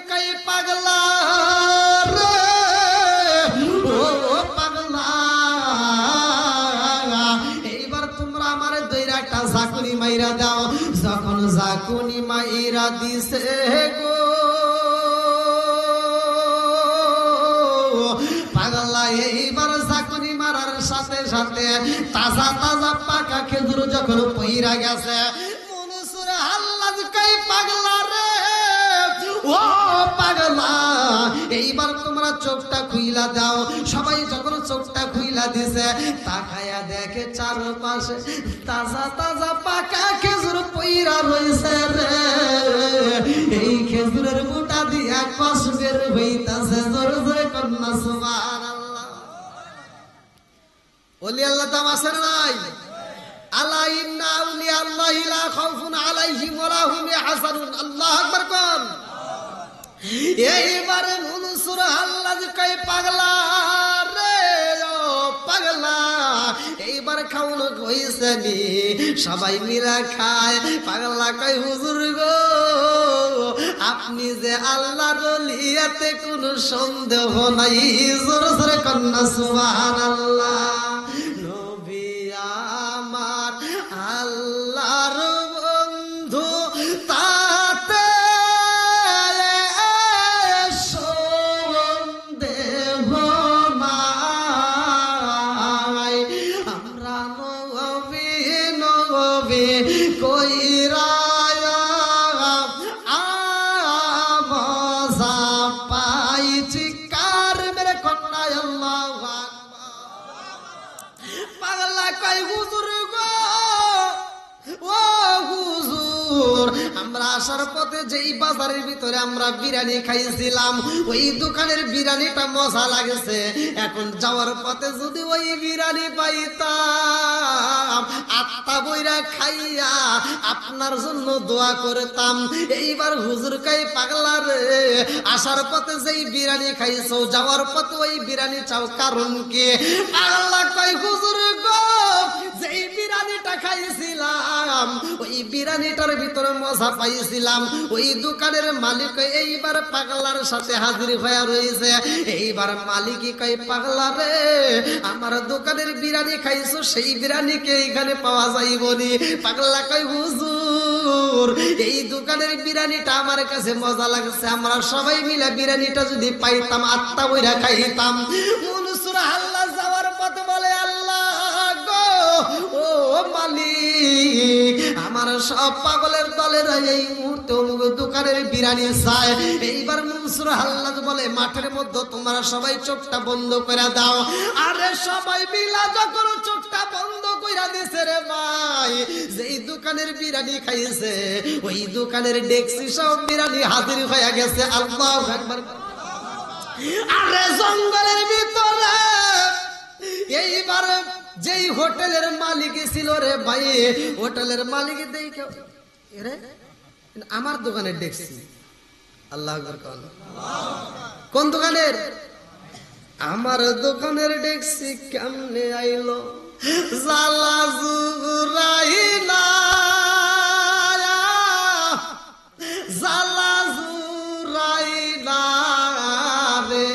কই পাগলা রে ও পাগলা এইবার তোমরা আমার দইরা একটা ঝাঁকুনি মাইরা দাও। যখন ঝাঁকুনি মাইরা দিছে গো পাগলা এইবার ঝাঁকুনি মারার সাথে সাথে তাজা তাজা পাকা খেজুর যখন পইরা গেছে মনসুর হাল্লাজ কই পাগলা রে ও পাগলা এইবার তোমরা চোখটা খুইলা দাও। সবাই যখন চোখটা খুইলা দিছে তাকায়া দেখে চারপাশে তাজা তাজা পাকা খেজুর পইরা রইছে রে। এই খেজুরের মুটা দিয়া কষ বের হইতাছে জোর জোরে কন্যা সুবহানাল্লাহ। ওলি আল্লাহ দাম আছে না নাই? আলা ইন্না আউলিয়া আল্লাহি লা খাউফুন আলাইহিম ওয়া লা হুম ইয়াহজানুন। আল্লাহু আকবার কোন। এইবারে মনসুর হাল্লাজ কই পাগলা রে ও পাগলা এইবার খাওন কইছে নি সবাই মিলা খায়। পাগলা কই হুজুর গো আপনি যে আল্লাহর ওলি এতে কোনো সন্দেহ নাই। জোর জোরে কন্যা সুবহানাল্লাহ। নবী আমার আল্লাহর বন্ধু তাতে সন্দেহ নাই। আমরা নবী নবী কইরা আমরা আসার পথে যেই বাজারের ভিতরে আমরা বিরিয়ানি খাইছিলাম ওই দোকানের বিরিয়ানিটা মজা লাগছে। এখন যাওয়ার পথে যদি ওই বিরিয়ানি পাইতাম আত্মা বইরা খাইয়া আপনার জন্য দোয়া করতাম। এইবার হুজুর কই পাগলা রে আসার পথে যেই বিরিয়ানি খাইছো যাওয়ার পথে ওই বিরিয়ানি চাও কারণ কি? পাগলা কই হুজুর গো যেই বিরিয়ানিটা খাইছিলাম ওই বিরিয়ানিটার ভিতরে মজা পাইছিলাম। ওই দোকানের মালিক এইবার পাগলার সাথে হাজির হয়ে রয়েছে। এইবার মালিকই কই পাগলা রে আমার দোকানের বিরিয়ানি খাইছো সেই বিরিয়ানিকে এইখানে পাওয়া যাইবনি। পাগলা কই হুজুর এই দোকানের বিরিয়ানিটা আমার কাছে মজা লাগছে, আমরা সবাই মিলে বিরিয়ানিটা যদি পাইতাম আত্মা বইরা খাইতাম। মনসুর হাল্লাজ যাওয়ার পথে বলে আল্লাহ গো ও মালিক আমার সব পাগলের দলের এই মুহূর্তে দোকানের বিরিয়ানি চায়। এইবার মনসুর হাল্লাজ বলে মাঠের মধ্যে তোমরা সবাই চোখটা বন্ধ করে দাও। আরে সবাই মিলা যখন চোখটা বন্ধ কইরা দিছে রে ভাই যেই দোকানের বিরিয়ানি খাইছে ওই দোকানের ডেক্সি সব বিরিয়ানি হাজির হয়ে গেছে। আল্লাহু আকবার। আরে জঙ্গলের ভিতরে এইবার যেই হোটেলের মালিক ছিল রে ভাই হোটেলের মালিক দেখে রে আমার দোকানের ডেক্সি। আল্লাহু আকবার কোন। কোন দোকানের? আমার দোকানের ডেক্সি কেমনে আইলো জালা জুরাইলা জালা জুরাইলা রে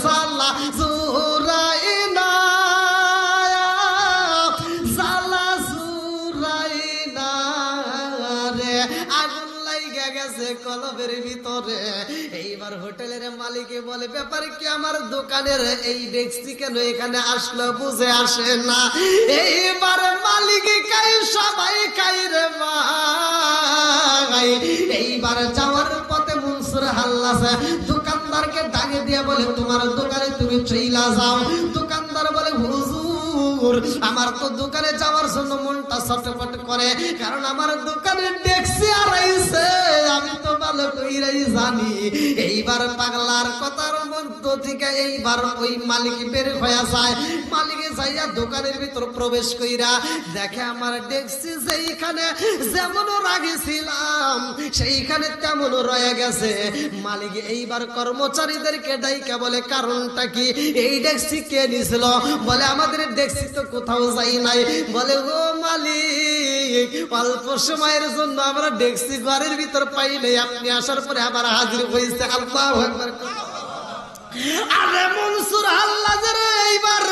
জালা জুরাইলা জালা জুরাইলা রে আগুন লাইগা গেছে কলবের ভিতরে। এইবার হোটেলের মালিকে বলে ব্যাপার কি আমার দোকানের এই ডেক্সি কেন এখানে আসলো বুঝে আসে না। এইবার মালিকে কাই সবাই কাই রে ভাই। এইবার যাওয়ার পথে মনসুর হাল্লাজ দোকানদারকে ডাকে দিয়ে বলে তোমার দোকানে তুমি চইলা যাও। দোকানদার বলে হুজুর আমার তো দোকানে যাওয়ার জন্য মনটা ছটফট করে কারণ আমার দোকানে ডেক্সি হারাইছে আমি তো ভালো কইরাই জানি। এইবার এইবার পাগলার কথার মধ্য থেকে এইবার ওই মালিক বের হয়ে যায়। মালিকে যাইয়া দোকানের ভিতর প্রবেশ কইরা দেখে আমার ডেক্সি সেইখানে যেমন রাগেছিলাম সেইখানে তেমন রয়ে গেছে। মালিক এইবার কর্মচারীদেরকে ডাইকা বলে কারণটা কি, এই ডেক্সি কে নিছিল? বলে আমাদের ডেক্সি তো কোথাও যাই নাই। বলে ও মালিক, অল্প সময়ের জন্য আমরা ডেক্সি ঘরের ভিতর পাই নাই, আপনি আসার পরে আবার হাজির হয়েছে। আল্লাহু আকবার। আরে মনসুর হাল্লাজের এইবার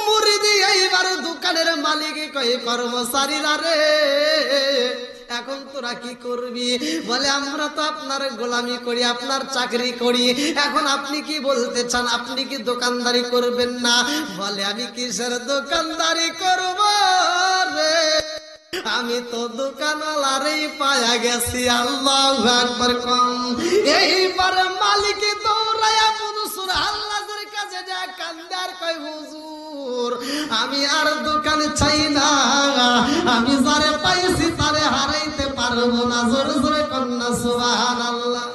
মুরিদি এইবার দোকানের মালিক কই কর্মচারীরা রে এখন তোরা কি করবি? বলে আমরা তো আপনার গোলামি করি, আপনার চাকরি করি, এখন আপনি কি বলতে চান? আপনি কি দোকানদারি করবেন না? বলে আমি কিসের দোকানদারি করব রে, আমি তো দোকানওয়ালারই পায়া গেছি। আল্লাহু আকবার কম। এইবার মালিক দৌড়ায়া মনসুর হাল্লাজের কাছে যা কান্দার কই হুজুর আমি আর দোকান চাই না, আমি যারে পাইছি তারে হারাইতে পারবো না। জোরে জোরে কন্যা সুবহানাল্লাহ।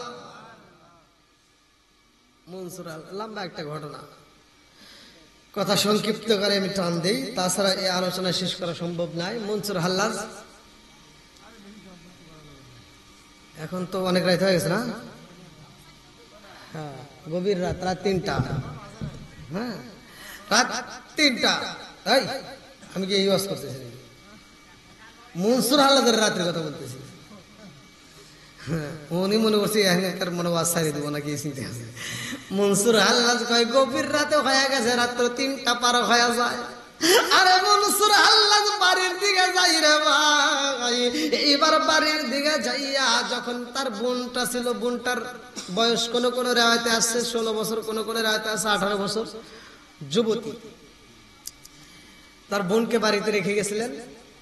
মনসুর লম্বা একটা ঘটনা, কথা সংক্ষিপ্ত করে আমি টান দেই, তাছাড়া এই আলোচনা শেষ করা সম্ভব নয়। মনসুর হাল্লাজ এখন তো অনেক রাত হয়ে গেছে না? হ্যাঁ, গভীর রাত, রাত 3টা। হ্যাঁ, রাত 3টা। এই আমি কি ইউজ করতেছি? মনসুর হাল্লাজের রাতের কথা বলতেছি। উনি মনে করছি এখানকার মনে ওয়াজ ছাড়ি দেবো নাকি চিন্তা আছে। মনসুর হাল্লাজ কয় গভীর রাতে হয়ে গেছে, রাত্র 3টা পার হয়ে যায়। আরে মনসুর হাল্লাজ বাড়ির দিকে যাই রে ভাই। এইবার বাড়ির দিকে যাইয়া যখন তার বোনটা ছিল, বোনটার বয়স কোন কোন রেওয়ায়তে আসছে 16 বছর, কোন কোন রেওয়ায়তে আসছে 18 বছর, যুবতী। তার বোনকে বাড়িতে রেখে গেছিলেন।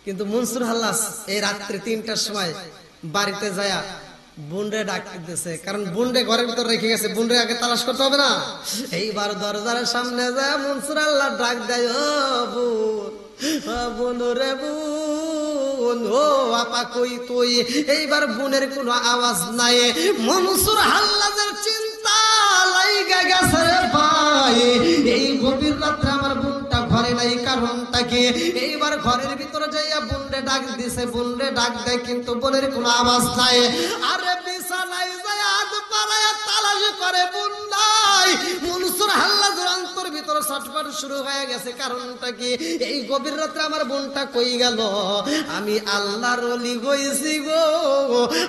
কিন্তু মনসুর হাল্লাজ এই রাত্রে 3টার সময় বাড়িতে যায়া বোনরে ডাক দিতেছে, কারণ বোনরে ঘরের ভিতর রেখে গেছে, বোনরে আগে তালাশ করতে হবে না। এইবার দরজার সামনে যায় মনসুর হাল্লাজ ডাক দেয়, ও বোন, ও বোন রে বোন, ও আপা কই তুই? এইবার বোনের কোনো আওয়াজ নাই। মনসুর হাল্লাজের চিন্তা লাইগা গেছে রে ভাই, এই গভীর রাত্রে আমার বোনটা ঘরে নাই, কারণটা কি? এইবার ঘরের ভিতরে যাইয়া বোনরে ডাক দিছে, বোনরে ডাক দেয় কিন্তু বোনের কোনো আওয়াজ নাই। আরে বিছানায় যায় হাত পাড়ায়া তালাশ করে, বোন নাই। মনসুর হাল্লাজের অন্তর ভিতরে ছটফট শুরু হয়ে গেছে, কারণটা কি? এই গভীর রাত্রে আমার বোনটা কই গেল? আমি আল্লাহর ওলি হইছি গো,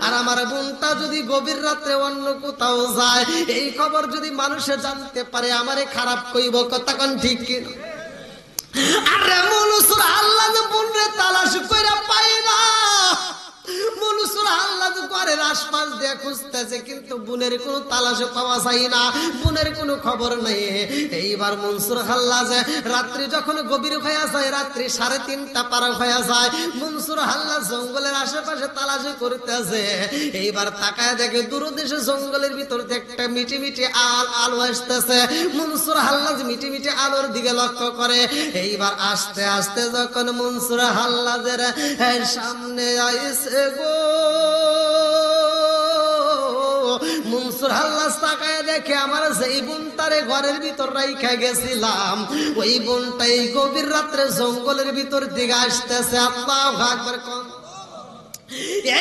আর আমার বোনটা যদি গভীর রাত্রে অন্য কোথাও যায়, এই খবর যদি মানুষে জানতে পারে আমারে খারাপ কইব। কথা কোন ঠিক কি? আরে মনসুর হাল্লাজ বোনরে তালাশ কইরা পাই না। মনসুর হাল্লাজ ঘরের আশপাশ দিয়ে খুঁজতেছে, কিন্তু বোনের কোনো তালাশ পাওয়া যায় না, বোনের কোনো খবর নাই। এইবার মনসুর হাল্লাজ রাত্রি যখন গভীর হয়ে যায়, রাত্রি 3:30টা পার হয়ে যায়, মনসুর হাল্লাজ জঙ্গলের আশেপাশে তালাশ করতেছে। এইবার তাকায় দেখে দূরদেশে জঙ্গলের ভিতর একটা মিটি মিটি আলো আসতেছে। মনসুর হাল্লাজ মিটি মিটি আলোর দিকে লক্ষ্য করে। এইবার আস্তে আস্তে যখন মনসুর হাল্লাজের সামনে আইছে গো, মনসুর হাল্লাজ তাকায় দেখে আমার যেই বোনটারে ঘরের ভিতর রাইখা গেছিলাম, ওই বোনটাই গভীর রাত্রে জঙ্গলের ভিতর দিকে আসতেছে। আল্লাহু আকবার কোন।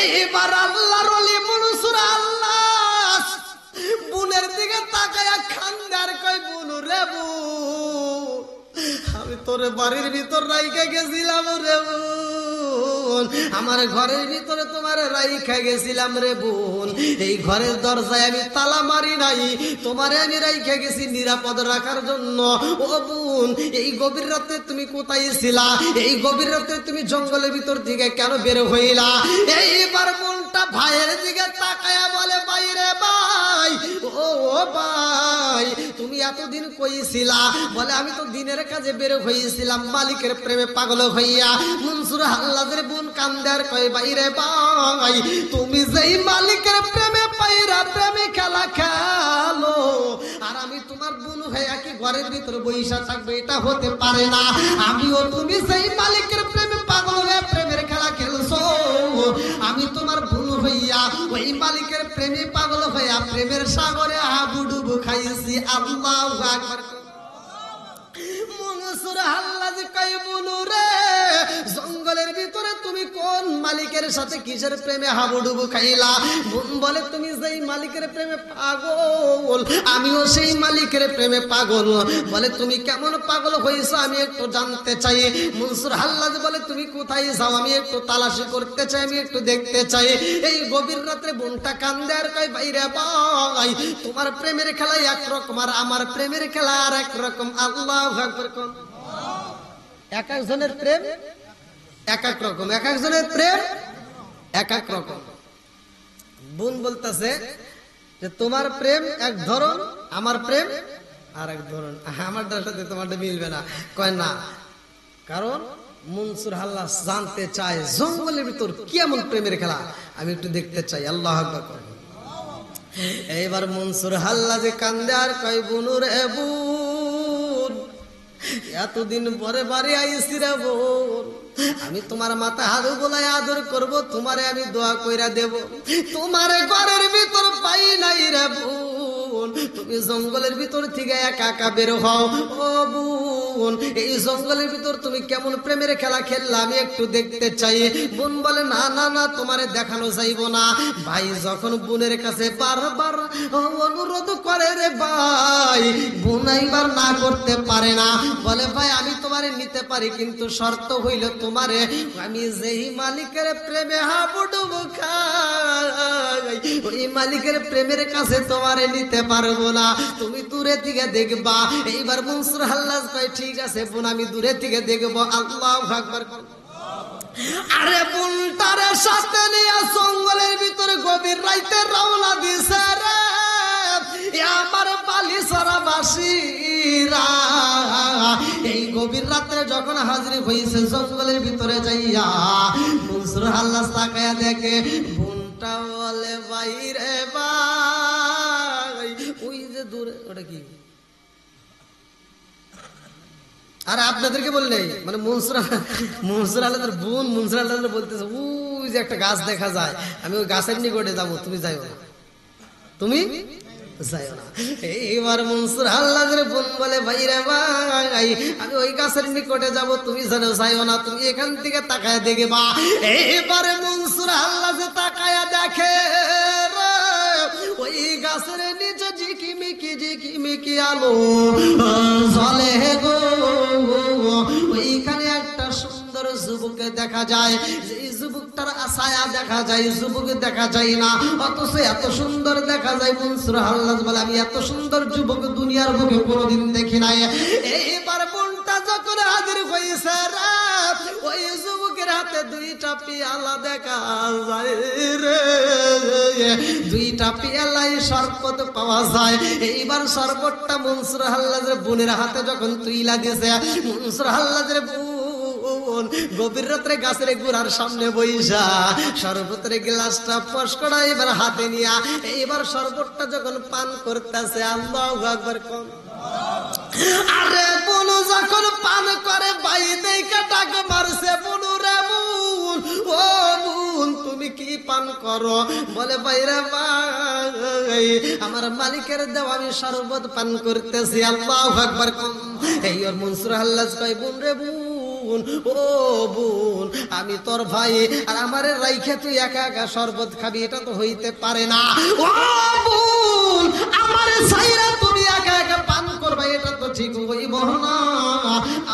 এইবার আল্লাহর ওলি মনসুর হাল্লাজ বোনের দিকে তাকায়া খান্দার কই, বোন রে বোন, আমি তোরে বাড়ির ভিতর রাইখা গেছিলাম রে বোন, আমার ঘরের ভিতরে তোমার রাইখা গেছিলাম রে বোন। এই ঘরের দরজায় আমি তালা মারি নাই, তোমারে আমি রাইখা গেছি নিরাপদ রাখার জন্য। ও বোন, এই গভীর রাতে তুমি কোথায় ছিলা? এই গভীর রাতে তুমি জঙ্গলের ভিতর দিকে কেন বের হইলা? এইবার বোনটা ভাইয়ের দিকে তাকায়া বলে, ভাই রে ভাই, ও ভাই, তুমি এতদিন কই ছিলা? বলে আমি তো দিনের কাজে বের হইছিলাম মালিকের প্রেমে পাগল হইয়া। মনসুর হাল্লাজের বোন কান্দার কই, ভাই রে ভাই, তুমি যেই মালিকের প্রেমে পাইরা প্রেমে খেলা খেলো, আর আমি তোমার বোন হইয়া কি ঘরের ভিতরে বইসা থাকবে? এটা হতে পারে না। আমিও তুমি সেই মালিকের প্রেমে পাগল হয়ে প্রেমের খেলা খেলছো, আমি তোমার বোন হইয়া ওই মালিকের প্রেমে পাগল হইয়া প্রেমের সাগরে হাবুডুবু খাইছি। আল্লাহু আকবার। মনসুর হাল্লাজ কয় বুনু রে, জঙ্গলের ভিতরে তুমি কোন মালিকের সাথে কিসের প্রেমে হাবুডুবু খাইলা? বোন বলে তুমি যেই মালিকের প্রেমে পাগল আমিও সেই মালিকের প্রেমে পাগল। বলে তুমি কেমন পাগল হইছো আমি একটু জানতে চাই। মনসুর হাল্লাজ বলে তুমি কোথায় যাও, আমি একটু তালাশি করতে চাই, আমি একটু দেখতে চাই। এই গভীর রাত্রে বোনটা কান্দে আর কয় বাইরে ভাই তোমার প্রেমের খেলা একরকম আর আমার প্রেমের খেলা আর একরকম। আল্লাহু আকবার। এক একজনের প্রেম এক এক রকম, এক একজনের প্রেম এক এক রকম। বোন বলতেছে যে তোমার প্রেম এক ধরন, আমার প্রেম আর এক ধরন, আমারটার সাথে তোমারটা মিলবে না। কয় না, কারণ মনসুর হাল্লাজ জানতে চায় জঙ্গলের ভিতর কেমন প্রেমের খেলা, আমি একটু দেখতে চাই। আল্লাহু আকবার। এইবার মনসুর হাল্লাজ কান্দে আর কয় বুনু রে বুন, এতদিন পরে বাড়ি আইসি রে বোন, আমি তোমার মাথা হাত গোলায় আদর করব, তোমারে আমি দোয়া কইরা দেব। তোমারে ঘরের ভিতর পাই নাই রে বোন, তুমি জঙ্গলের ভিতর থেকে একা একা বের হও। ও বোন, এই জঙ্গলের ভিতর তুমি কেমন প্রেমের খেলা খেললা আমি একটু দেখতে চাই। বোন বলে না না না, তোমারে দেখানো যাইব না। ভাই যখন বোনের কাছে বারবার অনুরোধ করে রে ভাই, বোন এইবার না করতে পারে না। বলে ভাই আমি তোমারে নিতে পারি, কিন্তু শর্ত হইল তোমারে আমি যেই মালিকের প্রেমে হাবুডুবু খাই ওই মালিকের প্রেমের কাছে তোমারে নিতে পারবো না, তুমি দূরে থেকে দেখবা। এইবার মনসুর হাল্লাজ কয় ঠিক আছে বোন, আমি দূরে থেকে দেখবো। আল্লাহু আকবার। আরে বোনটারে সাথে নিয়ে জঙ্গলের ভিতরে গভীর রাইতে রওনা দিছে রে আমার বালিছড়া বাসীরা। এই গভীর রাত্রে যখন হাজির হইছে জঙ্গলের ভিতরে যাইয়া, মনসুর হাল্লাজ তাকায়া দেখে বোনটা বলে বাইরে ভাই ওই যে দূরে ওটা কি। আর আপনাদেরকে বললে মানে মনসুর হাল্লাজের বোন মনসুর হাল্লাজ বলতেছে ওই যে একটা গাছ দেখা যায়, আমি ওই গাছের নিকটে যাবো, তুমি যাইও না, তুমি যাইও না। এইবার মনসুর হাল্লাজের বোন বলে ভাইরে ভাই আমি ওই গাছের নিকটে যাব, তুমি যেন যাইও না, তুমি এখান থেকে তাকায় দেখবা। এইবারে মনসুর হাল্লাজ তাকায়া দেখে ওই গাছের নিচে ঝিকিমিকি আলো জ্বলে গো। ওইখানে একটা সুন্দর যুবককে দেখা যায়, এই যুবকটার ছায়া দেখা যায়, যুবক দেখা যায় না, অথচ এত সুন্দর দেখা যায়। মনসুর হাল্লাজ বলে আমি এত সুন্দর যুবক দুনিয়ার বুকে কোনোদিন দেখি নাই। এইবার বোনটা যখন হাজির হয়েছে ওই যুবকের হাতে দুইটা পিয়ালা দেখা যায় রে, দুইটা পিয়ালায় শরবত পাওয়া যায়। এইবার শরবতটা মনসুর হাল্লাজের বোনের হাতে যখন তুইলা দিয়েছে, মনসুর হাল্লাজের বোন গভীর রাত্রে গাছের গোড়ার সামনে বইসা শরবতের গ্লাসটা ফস করা এবার হাতে নিয়া এইবার শরবতটা যখন পান করতেছে। আল্লাহু আকবার। আরে বুনু যখন পান করে ভাই দেখে ডাক মারছে বুনু রে বুন, ও বুন তুমি কি পান করো? বলে ভাইরে ভাই আমার মালিকের দেওয়া আমি শরবত পান করতেছি। আল্লাহু আকবার। এই ওর মনসুর হাল্লাজ কয় বুন রে বুন, ও বুন আমি তোর ভাই, আর আমারে রাইখে তুই একা একা শরবত খাবি, এটা তো হইতে পারে না। ও বুন আমারে ছাইরা তুমি একা একা পান করবা, এটা তো ঠিক হইব না।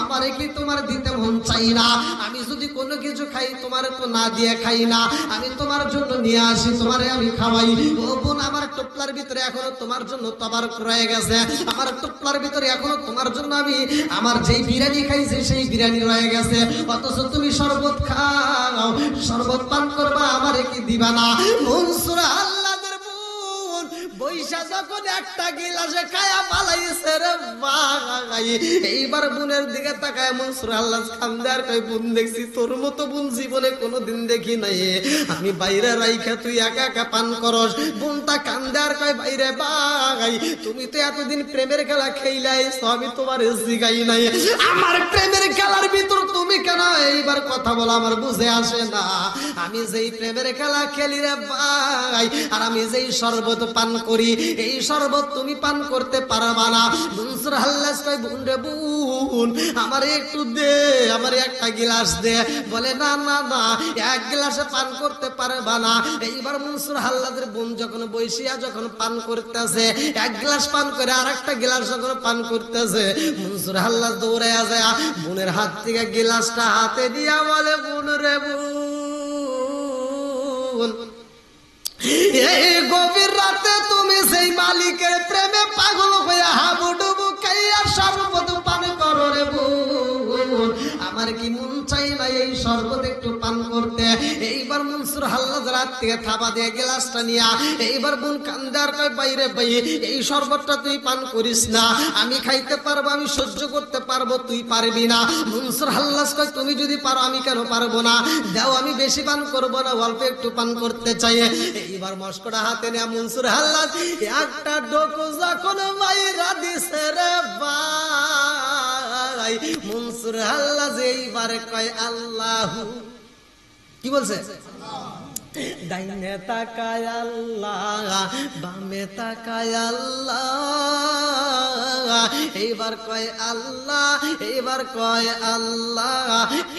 আমারে কি তোমার দিতে মন চাই না? আমি যদি কোনো কিছু খাই তোমার তো না দিয়ে খাই না, আমি তোমার জন্য নিয়ে আসি, তোমারে আমি খাওয়াই। ও বোন আমার টুপলার ভিতরে এখনো তোমার জন্য তবার রয়ে গেছে, আমার টুপলার ভিতরে এখনো তোমার জন্য আমি আমার যেই বিরিয়ানি খাইছি সেই বিরিয়ানি রয়ে গেছে, অথচ তুমি শরবত খাও, শরবত পান করবা, আমারে কি দিবা না? মনসুর হাল্লাজের বোন বৈশা যখন একটা গিলাসে খায়া পালাইছে রে ভাই, এইবার বোনের দিকে তাকায় মনসুর আল্লাহ কান্দে আর কয়, বোন দেখছি তোর মতো বোন জীবনে কোনোদিন দেখি নাই, আমি বাইরে রাইখা তুই একা একা পান করস। বোনটা কান্দে আর কয়, বাইরে ভাই তুমি তো এতদিন প্রেমের খেলা খেলাইছো, আমি তোমার জিগাই নাই, আমার প্রেমের খেলার ভিতর তুমি কেন এইবার কথা বলা আমার বুঝে আসে না। আমি যেই প্রেমের খেলা খেলি রে ভাই, আর আমি যেই শরবত পান করি, এই শরবত তুমি পান করতে পারবা না। মনসুর আল্লাহ কয়, বোন রে বোন আমার একটু দে, আমার একটা গিলাস দে। বলে না না না, এক গিলাসে পান করতে পারবা না। এইবার মনসুর আল্লাহর বোন যখন বৈশিয়া যখন পান করতেছে, এক গ্লাস পান করে আর একটা গিলাস যখন পান করতেছে, মনসুর আল্লাহ দৌড়ে যায় বোনের হাত থেকে গিলাসটা হাতে দিয়া বলে, বোন রে বোন এই গভীর রাতে তুমি সেই মালিকের প্রেমে পাগল হয়ে হাবুডুবু খাইয়া শরবত পান করো রে বোন, আমার কি মন চাই না এই শরবত একটু পান করতে। এইবার মনসুর আল্লাহ রাত থেকে থাবা দিয়ে গ্লাসটা নিয়া এইবার বোন কান্দার কয়, বাইরে ভাই এই শরবতটা তুই পান করিস না, আমি খাইতে পারবো, আমি সহ্য করতে পারবো, তুই পারবি না। মনসুর আল্লাহ কয়, তুমি যদি পারো আমি কেন পারবো না, দাও আমি বেশি পান করবো না, অল্প একটু পান করতে চাই। এইবার মস্কটা হাতে নেয়া মনসুর আল্লাহ একটা ডোকো যখন মাইরা দিছে রে ভাই, মনসুর আল্লাহ যে এইবার কয় আল্লাহ, কি বলছে, ডাইনে তাকায় আল্লাহ, বামে তাকায় আল্লাহ, এইবার কয় আল্লাহ, এইবার কয় আল্লাহ,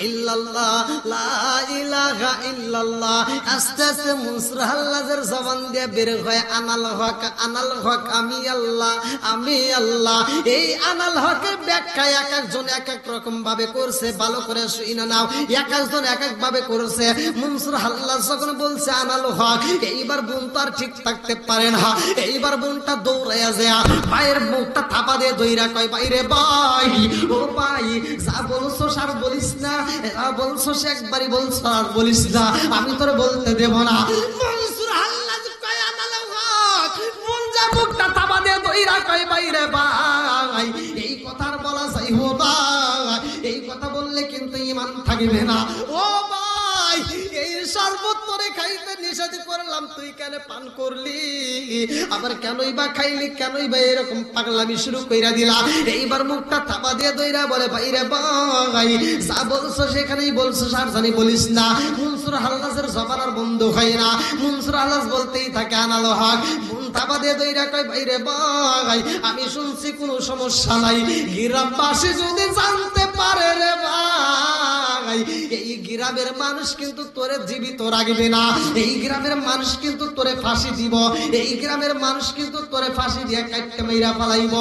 ইল্লাল্লাহ লা ইলাহা ইল্লাল্লাহ। আস্তে আস্তে মনসুর আল্লাহর জবান দিয়ে বের হয় আনাল হক, আনাল হক, আমি আল্লাহ, আমি আল্লাহ। এই আনাল হকের ব্যাখ্যা এক একজন এক এক রকম ভাবে করছে, ভালো করে শুনে নাও, এক একজন এক এক ভাবে করছে। মনসুর আল্লাহ যখন বলছে আনাল হক, এইবার বোন তো আর ঠিক থাকতে পারে না, এইবার বোনটা দৌড়াইয়া যায় ভাইয়ের মুখটা থাপা দিয়ে দইরা কয়, বাইরে ভাই ও ভাই যা বলছো সার বলিস না, যা বলছো সে একবারই বলছো আর বলিস না, আমি তোর বলতে দেব না। মনসুর আল্লাহ কয় আনাল হক, বোন যা মুখটা থাপা দিয়ে দইরা কয়, বাইরে ভাই এই কথার বলা যাই হো ভাই, এই কথা বললে কিন্তু ঈমান থাকবে না। ও ভাই এই শরবত তোরে খাইতে নিষেধ করলাম, তুই কেন পান করলি, আবার কেনই বা খাইলি, কেনই বা এরকম পাগলামি শুরু কইরা দিলা। এইবার মুখটা থাপা দিয়ে দইরা বলে, বাইরে ভাই যা বলছো সেখানেই বলছো, আর জানি বলিস না। মনসুর আল্লাহর জবান আর বন্ধ হয় না, মনসুর আল্লাহ বলতেই থাকে আনাল হক। বোন থাপা দিয়ে দইরা কয়, বাইরে ভাই আমি শুনছি কোনো সমস্যা নাই, গ্রামবাসী যদি জানতে পারে রে ভাই, এই গ্রামের মানুষ কিন্তু তোরে জীবিত রাখবে না, এই গ্রামের মানুষ কিন্তু তোরে ফাঁসি দিব, এই গ্রামের মানুষ কিন্তু তোরে ফাঁসি দিয়ে কাটতে মাইরা পালাইব।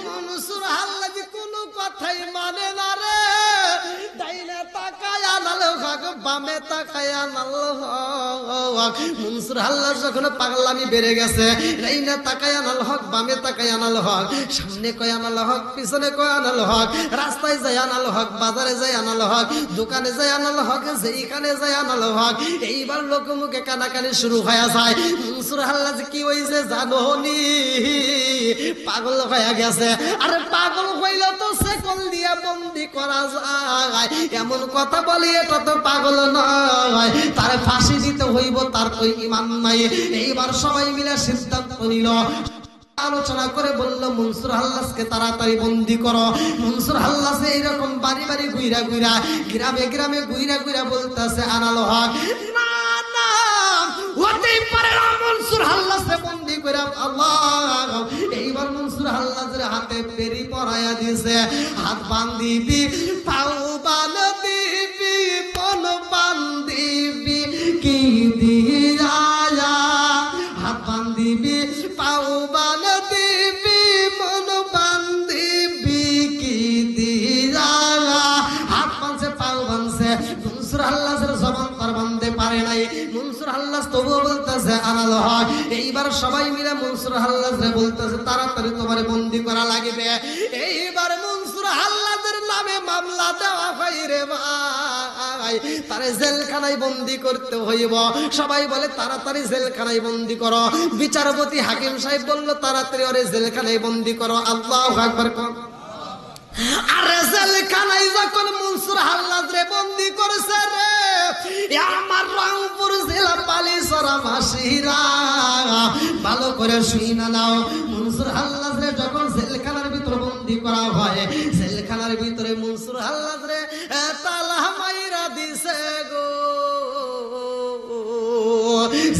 মনসুর আল্লাহ কোনো কথাই মানে না রে, ডাইনে তাকায় আনাল হক, বামে তাকায় আনাল হক। মনসুর আল্লাহ যখন পাগলামি বেড়ে গেছে, ডাইনে তাকায় আনাল হক, বামে তাকায় আনাল হক, সামনে কয় আনাল হক, পিছনে কয় আনাল হক, রাস্তায় যায় আনাল হক, বাজারে যায় আনাল হক, দোকানে যায় আনাল হক, যেইখানে যায় আনাল হক। এইবার লোক মুখে কানাকানি শুরু হয়ে যায়। মনসুর আল্লাহ কি হয়েছে জানো নি, পাগল হয়ে গেছে। আরে পাগল হইলে তো সেকল দিয়া বন্দি করা যায়, এমন কথা বলি এটা তো পাগল নয়, তার ফাঁসি দিতে হইব, তার তো ঈমান নাই। এইবার সবাই মিলে সিদ্ধান্ত নিল, আলোচনা করে বলল মনসুর আল্লাহকে তাড়াতাড়ি বন্দি করো। মনসুর আল্লাহ এইরকম বাড়ি বাড়ি ঘুইরা ঘুইরা, গ্রামে গ্রামে ঘুইরা ঘুইরা বলতেছে আনাল হক, না না হতেই পারে না, মনসুর আল্লাহকে বন্দি করে আল্লাহ। এইবার মনসুর আল্লাহর হাতে পেরি পরাইয়া দিয়েছে, হাত বান্ধিবি, পাও বান্ধিবি, মন বান্ধিবি, কি দিয়া হাত বান্ধিবি, পাও বান্ধিবি, মন বান্ধিবি, কি দিয়া হাত বাঁধছে, পাও বাঁধছে। মনসুর আল্লাহর জবান তার বাঁধতে পারে নাই। মনসুর আল্লাহ তবুও বলতেছে আনাল হক। এইবার সবাই মিলে মনসুর আল্লাহ বলতেছে তাড়াতাড়ি তোমার বন্দি করা লাগবে। এইবার মনসুর আল্লাহর নামে মামলা দেওয়া হয় রে ভাই, তারে জেলখানায় বন্দি করতে হইব। সবাই বলে তাড়াতাড়ি জেলখানায় বন্দি করো। বিচারপতি হাকিম সাহেব বলল তাড়াতাড়ি ওরে জেলখানায় বন্দি করো। আল্লাহু আকবার। আরে জেলখানায় যখন মনসুর হাল্লাদরে বন্দি করেছে রে, আমার রংপুর জেলা পালিছড়া মাসিরা ভালো করে শুনে নাও। মনসুর হাল্লাদরে যখন জেলখানার ভিতরে বন্দি করা হয়, জেলখানার ভিতরে মনসুর হাল্লাদরে তালা মাইরা দিছে গো।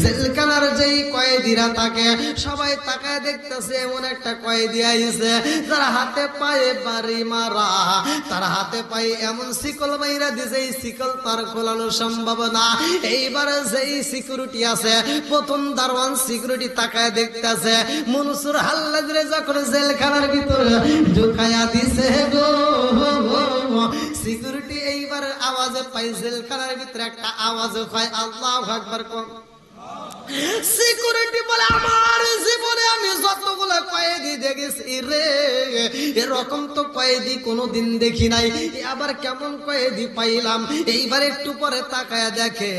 জেলখানার যেই কয়েদিরা থাকে সবাই তাকায় দেখতেছে এমন একটা কয়েদি আইছে তার হাতে পায়ে বাড়ি মারা, তার হাতে পায়ে এমন শিকল মাইরা দিছে এই শিকল তার খোলানো সম্ভব না। এইবার যেই সিকিউরিটি আছে প্রথম দারোয়ান সিকিউরিটি তাকায় দেখতেছে মনসুর হাল্লাদরে যখন জেলখানার ভিতরে ঢুকাইয়া দিছে গো। সিকিউরিটি এইবার আওয়াজে পাই জেলখানার ভিতরে একটা আওয়াজ পায়, আল্লাহু আকবার। সিকিউরিটি বলে আমার জীবনে আমি যতগুলো কয়েদি দেখেছি রে, এরকম তো কয়েদি কোনোদিন দেখি নাই, আবার কেমন কয়েদি পাইলাম। এইবার একটু পরে তাকায়া দেখে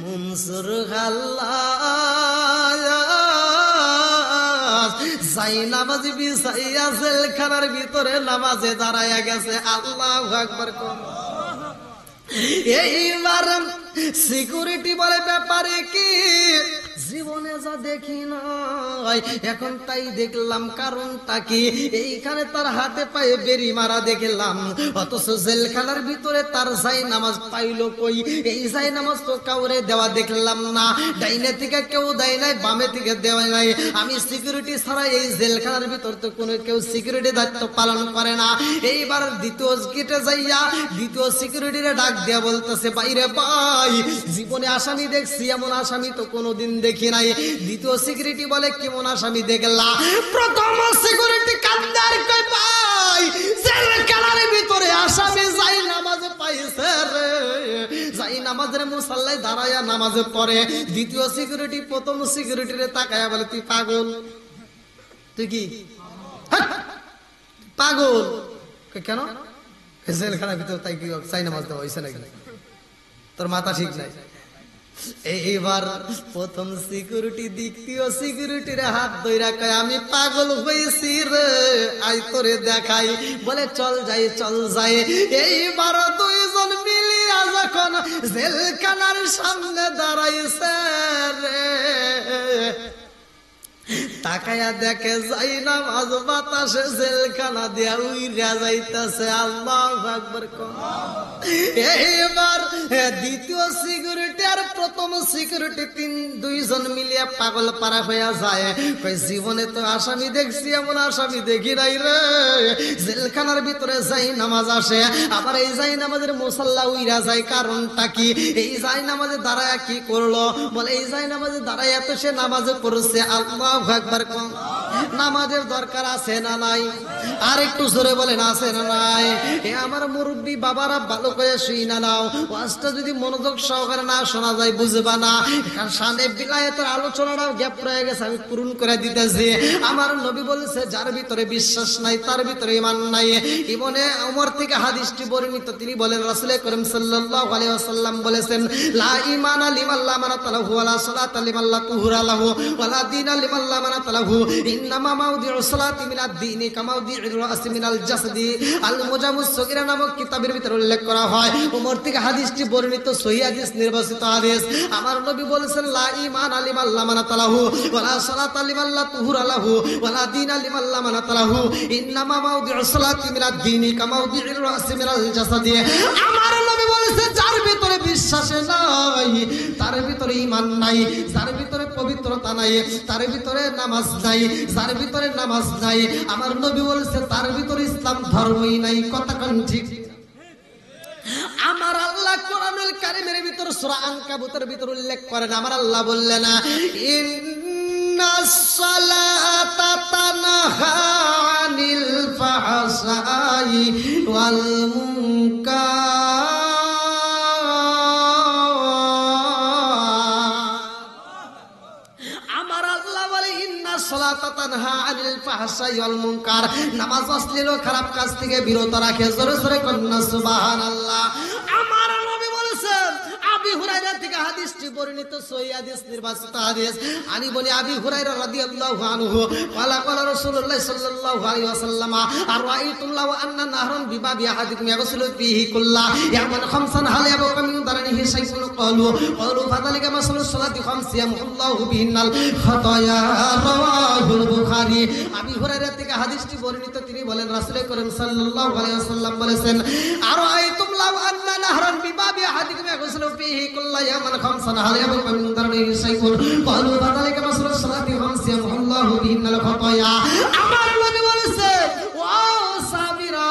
মনসুর হাল্লাদ যাই নামাজ বিছাইয়া জেলখানার ভিতরে নামাজে দাঁড়াইয়া গেছে। আল্লাহু আকবার। এইবার সিকিউরিটি বলে ব্যাপারে কি, জীবনে যা দেখি নাই এখন তাই দেখলাম, কারণটা কি? এইখানে তার হাতে পায়ে বেরি মারা দেখলাম, অথচ জেলখানার ভিতরে তার যাই নামাজ পাইলো কই? এই যাই নামাজ তো কাউরে দেওয়া দেখলাম না, ডাইনে থেকে কেউ দেয় নাই, বামে থেকে দেওয়া নাই। আমি সিকিউরিটি ছাড়া এই জেলখানার ভিতর তো কোনো কেউ সিকিউরিটি দায়িত্ব পালন করে না। এইবার দ্বিতীয় গেটে যাইয়া দ্বিতীয় সিকিউরিটিরে ডাক দিয়া বলতেছে বাইরে ভাই, জীবনে আসামি দেখছি এমন আসামি তো কোনোদিন দেখি নাই। দ্বিতীয় সিকিউরিটি বলে কেমন আসামি দেখলা? প্রথম সিকিউরিটি কান্দার কই ভাই জেলখানার ভিতরে আসামি যাই নামাজে পাইছে রে, যাই নামাজের মুসাল্লায় দাঁড়ায়া নামাজে পড়ে। দ্বিতীয় সিকিউরিটি প্রথম সিকিউরিটিরে তাকায়া বলে তুই পাগল? তুই কি পাগল? কেন জেলখানার ভিতরে তাই কি চাই নামাজ দেওয়া হয়েছে নাকি? তোর মাথা ঠিক নাই। এইবার প্রথম সিকিউরিটি দ্বিতীয় সিকিউরিটির হাত ধইরা কয় আমি পাগল হয়েছি রে, আই তোরে দেখাই। বলে চল যাই চল যাই। এইবার দুইজন মিলিয়া যখন জেলখানার সামনে দাঁড়াইছে রে, তাকায়া দেখে যাই নামাজ বাতাসে জেলখানা দিয়া উইরা যাইতেছে। আল্লাহু আকবার। এইবার দ্বিতীয় সিকিউরিটি আর প্রথম সিকিউরিটি দুইজন মিলিয়া পাগল পারা হইয়া যায়। কই জীবনে তো আসামি দেখছি এমন আসামি দেখি নাই রে। জেলখানার ভিতরে যাই নামাজ আসে, আবার এই যাই নামাজের মুসাল্লা উইরা যায়, কারণটা কি? এই যাই নামাজে দাঁড়ায়া কি করলো? বলে এই যাই নামাজে দাঁড়ায়া তো সে নামাজে পড়ছে। আল্লাহু আকবার। নামাজের দরকার আছে না নাই? আর একটু জোরে বলেন আছে না নাই? এ আমার মুরব্বী বাবারা ভালো করে শুই না নাও, ওয়াজটা যদি মনোযোগ সহকারে না শোনা যায় বুঝবা না। এখানে শানে বিলায়াতের আলোচনাটাও গ্যাপ রয়ে গেছে, আমি পূরণ করে দিতেছি। আমার নবী বলেছে যার ভিতরে বিশ্বাস নাই তার ভিতরে ঈমান নাই। ইবনে ওমর থেকে হাদিসটি বর্ণিত, তিনি বলেন রাসূল করিম সাল্লাল্লাহু আলাইহি ওয়াসাল্লাম বলেছেন লা ঈমানা লিমান লা মানাতা লাহু ওয়া লা সালাতা লিমান লা তুহরা লাহু ওয়া লা দীনা লিমান লা মানাতা লাহু ইন্নামা মাউদিউস সালাতি মিনাদ দীনি কামাউদিউর রাসি মিনাল জাসাদি। আল মুজামুস সগীরা নামক কিতাবের ভিতরে উল্লেখ করা হয়। ওমর থেকে হাদিসটি বর্ণিত, সহিহ হাদিস, নির্বাচিত হাদিস। আমার নবী বলেছেন লা ঈমানা লিমান লা মানাতা লাহু ওয়া লা সালাতা লিমান লা তুহরা লাহু ওয়া লা দীনা লিমান লা মানাতা লাহু ইন্নামা মাউদিউস সালাতি মিনাদ দীনি কামাউদিউর রাসি মিনাল জাসাদি। আমার নবী বলেছে যার ভিতরে বিশ্বাস নাই তার ভিতরে ঈমান নাই, যার ভিতরে পবিত্রতা নাই তার ভিতরে নামাজ নাই, যার ভিতরে নামাজ নাই আমার নবী বলেছে তার ভিতরে ইসলাম ধর্মই নাই। কথা কোন ঠিক? আমার আল্লাহ কোরআনুল কারীমের ভিতর সূরা আনকাবুতের ভিতর উল্লেখ করেন, আমার আল্লাহ বললেন ইন্নাস সালাতা তানহা আনিল ফাহশাই ওয়াল মুনকার। আমার আল্লাহ বলে ইন্না ইন্নাস সালাতা তানহা আনিল ফাহশাই ওয়াল মুনকার, নামাজ অশ্লীল ও খারাপ কাজ থেকে বিরত রাখে। জোরে জোরে কন্না সুবহানাল্লাহ। আমার নবী বলেছেন, আবি হুরায়রা থেকে হাদিসটি বর্ণিত, সহিহ হাদিস, নির্বাচিত হাদিস। আনি বলি আবি হুরায়রা রাদিয়াল্লাহু আনহু ওয়ালা ক্বালা রাসূলুল্লাহ সাল্লাল্লাহু আলাইহি ওয়াসাল্লাম আরাইতুল্লাহ আন্না নাহরান বিবাবি আহাদিকুম ইয়াগসিলু ফীহি কুল্লা ইয়ামান খামসান হাল ইয়াবকা মিন দারানিহি শাইউন ক্বালু ফাযালিকা মাসালুস সালাতি খামসি ইয়ামহুল্লাহু বিহিন্নাল খাতায়া। রাওয়াহুল বুখারী। আবি হুরায়রা থেকে হাদিসটি বর্ণিত, তিনি বলেন রাসূল করিম সাল্লাল্লাহু আলাইহি ওয়াসাল্লাম বলেছেন, আরাইতুম লাউ আন্না নাহরান বিবাবি আহাদিকুম ইয়াগসিলু ফীহি কুল্লা ইয়ামান খামসান হাল ইয়াবকা মিন দারানিহি শাইউন ক্বালু ফাযালিকা মাসালুস সালাতি খামসি ইয়ামহুল্লাহু বিহিন্নাল খাতায়া। আমার নবী বলেছেন, ও সাহাবীরা,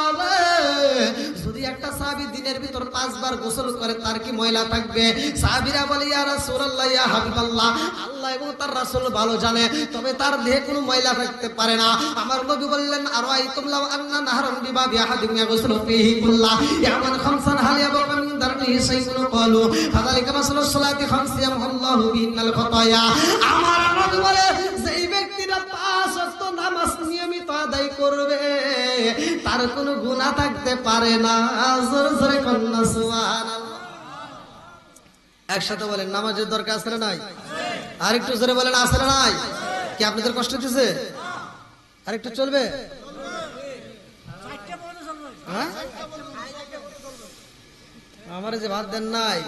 যদি একটা সাহাবী দিনের ভিতর 5 বার গোসল করে তার কি ময়লা থাকবে? সাহাবীরা বলে, ইয়া রাসূলুল্লাহ, ইয়া হাবিবাল্লাহ, আল্লাহ এবং তার রাসূল ভালো জানে, তবে তার দেহে কোনো ময়লা থাকতে পারে না। আমার নবী বললেন, আরাইতুম লাউ আন্না নাহরান বিবাবি আহাদিকুম ইয়াগসিলু ফীহি কুল্লা ইয়ামান খামসান হাল ইয়াবকা মিন দারনিহি শাইউন ক্বালু ফাযালিকা মাসালুস সালাতি খামসি ইয়ামহুল্লাহু বিহিন্নাল খাতায়া। আমার নবী বলে, যেই ব্যক্তিরা 5 ওয়াক্ত নামাজ নিয়মিত আদায় করবে তার কোনো গুনাহ থাকতে পারে না। জোরে জোরে কন্না সুবহানাল্লাহ। একসাথে বলেন, নামাজের দরকার আছে না নাই? আর একটু জোরে বলেন, আছে না নাই? কি আপনাদের কষ্ট হচ্ছে? আর একটু চলবে? হ্যাঁ, আমার যে ভাত দেন নাই,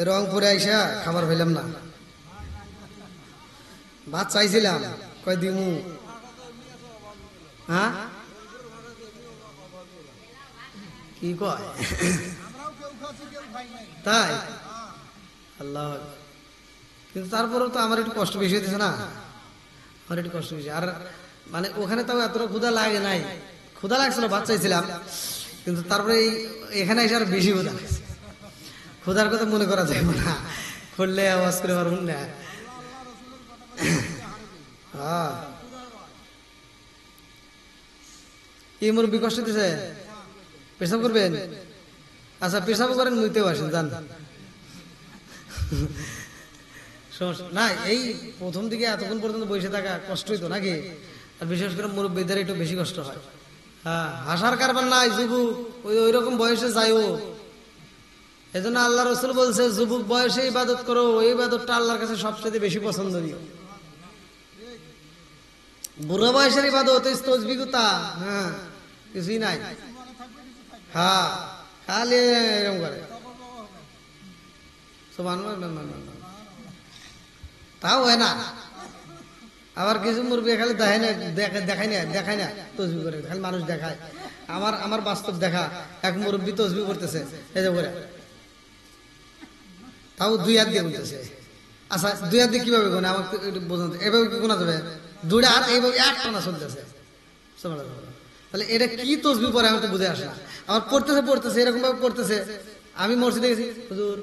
রংপুরে আইসা খাবার পেলাম না। ভাত চাইছিলাম, কয় দিমু। হ্যাঁ, কি কয়? তাই? আল্লাহ। কিন্তু তারপরেও তো আমার একটু কষ্ট বেশি হইতেছে না? আমার একটু কষ্ট বেশি। আর মানে ওখানে তাও এতটা ক্ষুধা লাগে নাই। ক্ষুধা লাগছিল, ভাত চাইছিলাম, কিন্তু তারপরে এখানে এসে আর বেশি ক্ষুধা লাগছে। ক্ষুধার কথা মনে করা যাবে না, করলে আওয়াজ করে পারবেন না। এই মুরব্বী কষ্ট দিছে, পেশাব করবেন? আচ্ছা, পেশাব করেন, মুইতেও আসেন, যান, সমস্যা না। এই প্রথম দিকে এতক্ষণ পর্যন্ত বসে থাকা কষ্ট হইতো নাকি? আর বিশেষ করে মুরব্বীদের একটু বেশি কষ্ট হয়। হ্যাঁ, হাসার কারবার নাই, যুবক ওই রকম বয়সে যাইও। এই জন্য আল্লাহ রসুল বলছে, যুবক বয়সে ইবাদত করো, ওই ইবাদতটা আল্লাহর কাছে সবচেয়ে বেশি পছন্দনীয়। বুড়ো বয়সের ইবাদত তসবিহতা, হ্যাঁ, কিছুই নাই। হ্যাঁ, খালি এরকম করে, তাও হয় না। আবার কিছু মুরব্বী খালি দেখায় না তসবি করে, খালি মানুষ দেখায়। আমার বাস্তব দেখা, এক মুরব্বী তসবি করতেছে, এই যে করে, তাও 2 হাত দিয়ে বলতেছে। আচ্ছা, 2 হাত দিয়ে কিভাবে গোনা আমাকে বোঝান, এভাবে কি গোনা যাবে? 2 হাত এইভাবে এক টানা চলতেছে। তাহলে এটা কি তসবি পরে আমি তো বুঝে আসে না। আমার পড়তেছে এরকম ভাবে পড়তেছে। আমি মসজিদে গেছি, হুজুর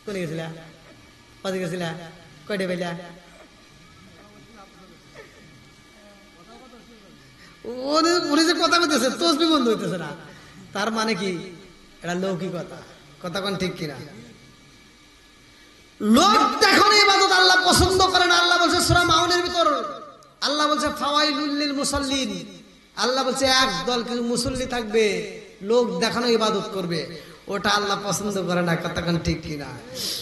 কোনে গেছিলা, কত গেছিলা, কয়টা পাইলা? উনি যে কথা বলতেছে, তসবি বন্ধ হইতেছে না। তার মানে কি? এটা লৌকিকতা। কথা কোন ঠিক কিনা? লোক দেখানো ইবাদত আল্লাহ পছন্দ করে না। আল্লাহ বলছে সূরা মাউনের ভিতর, আল্লাহ বলছে ফাওয়াইলুল লিল মুসাল্লিন। আল্লাহ বলছে একদল কিছু মুসল্লি থাকবে, লোক দেখানো ইবাদত করবে, ওটা আল্লাহ পছন্দ করে না। কতক্ষণ ঠিক কিনা?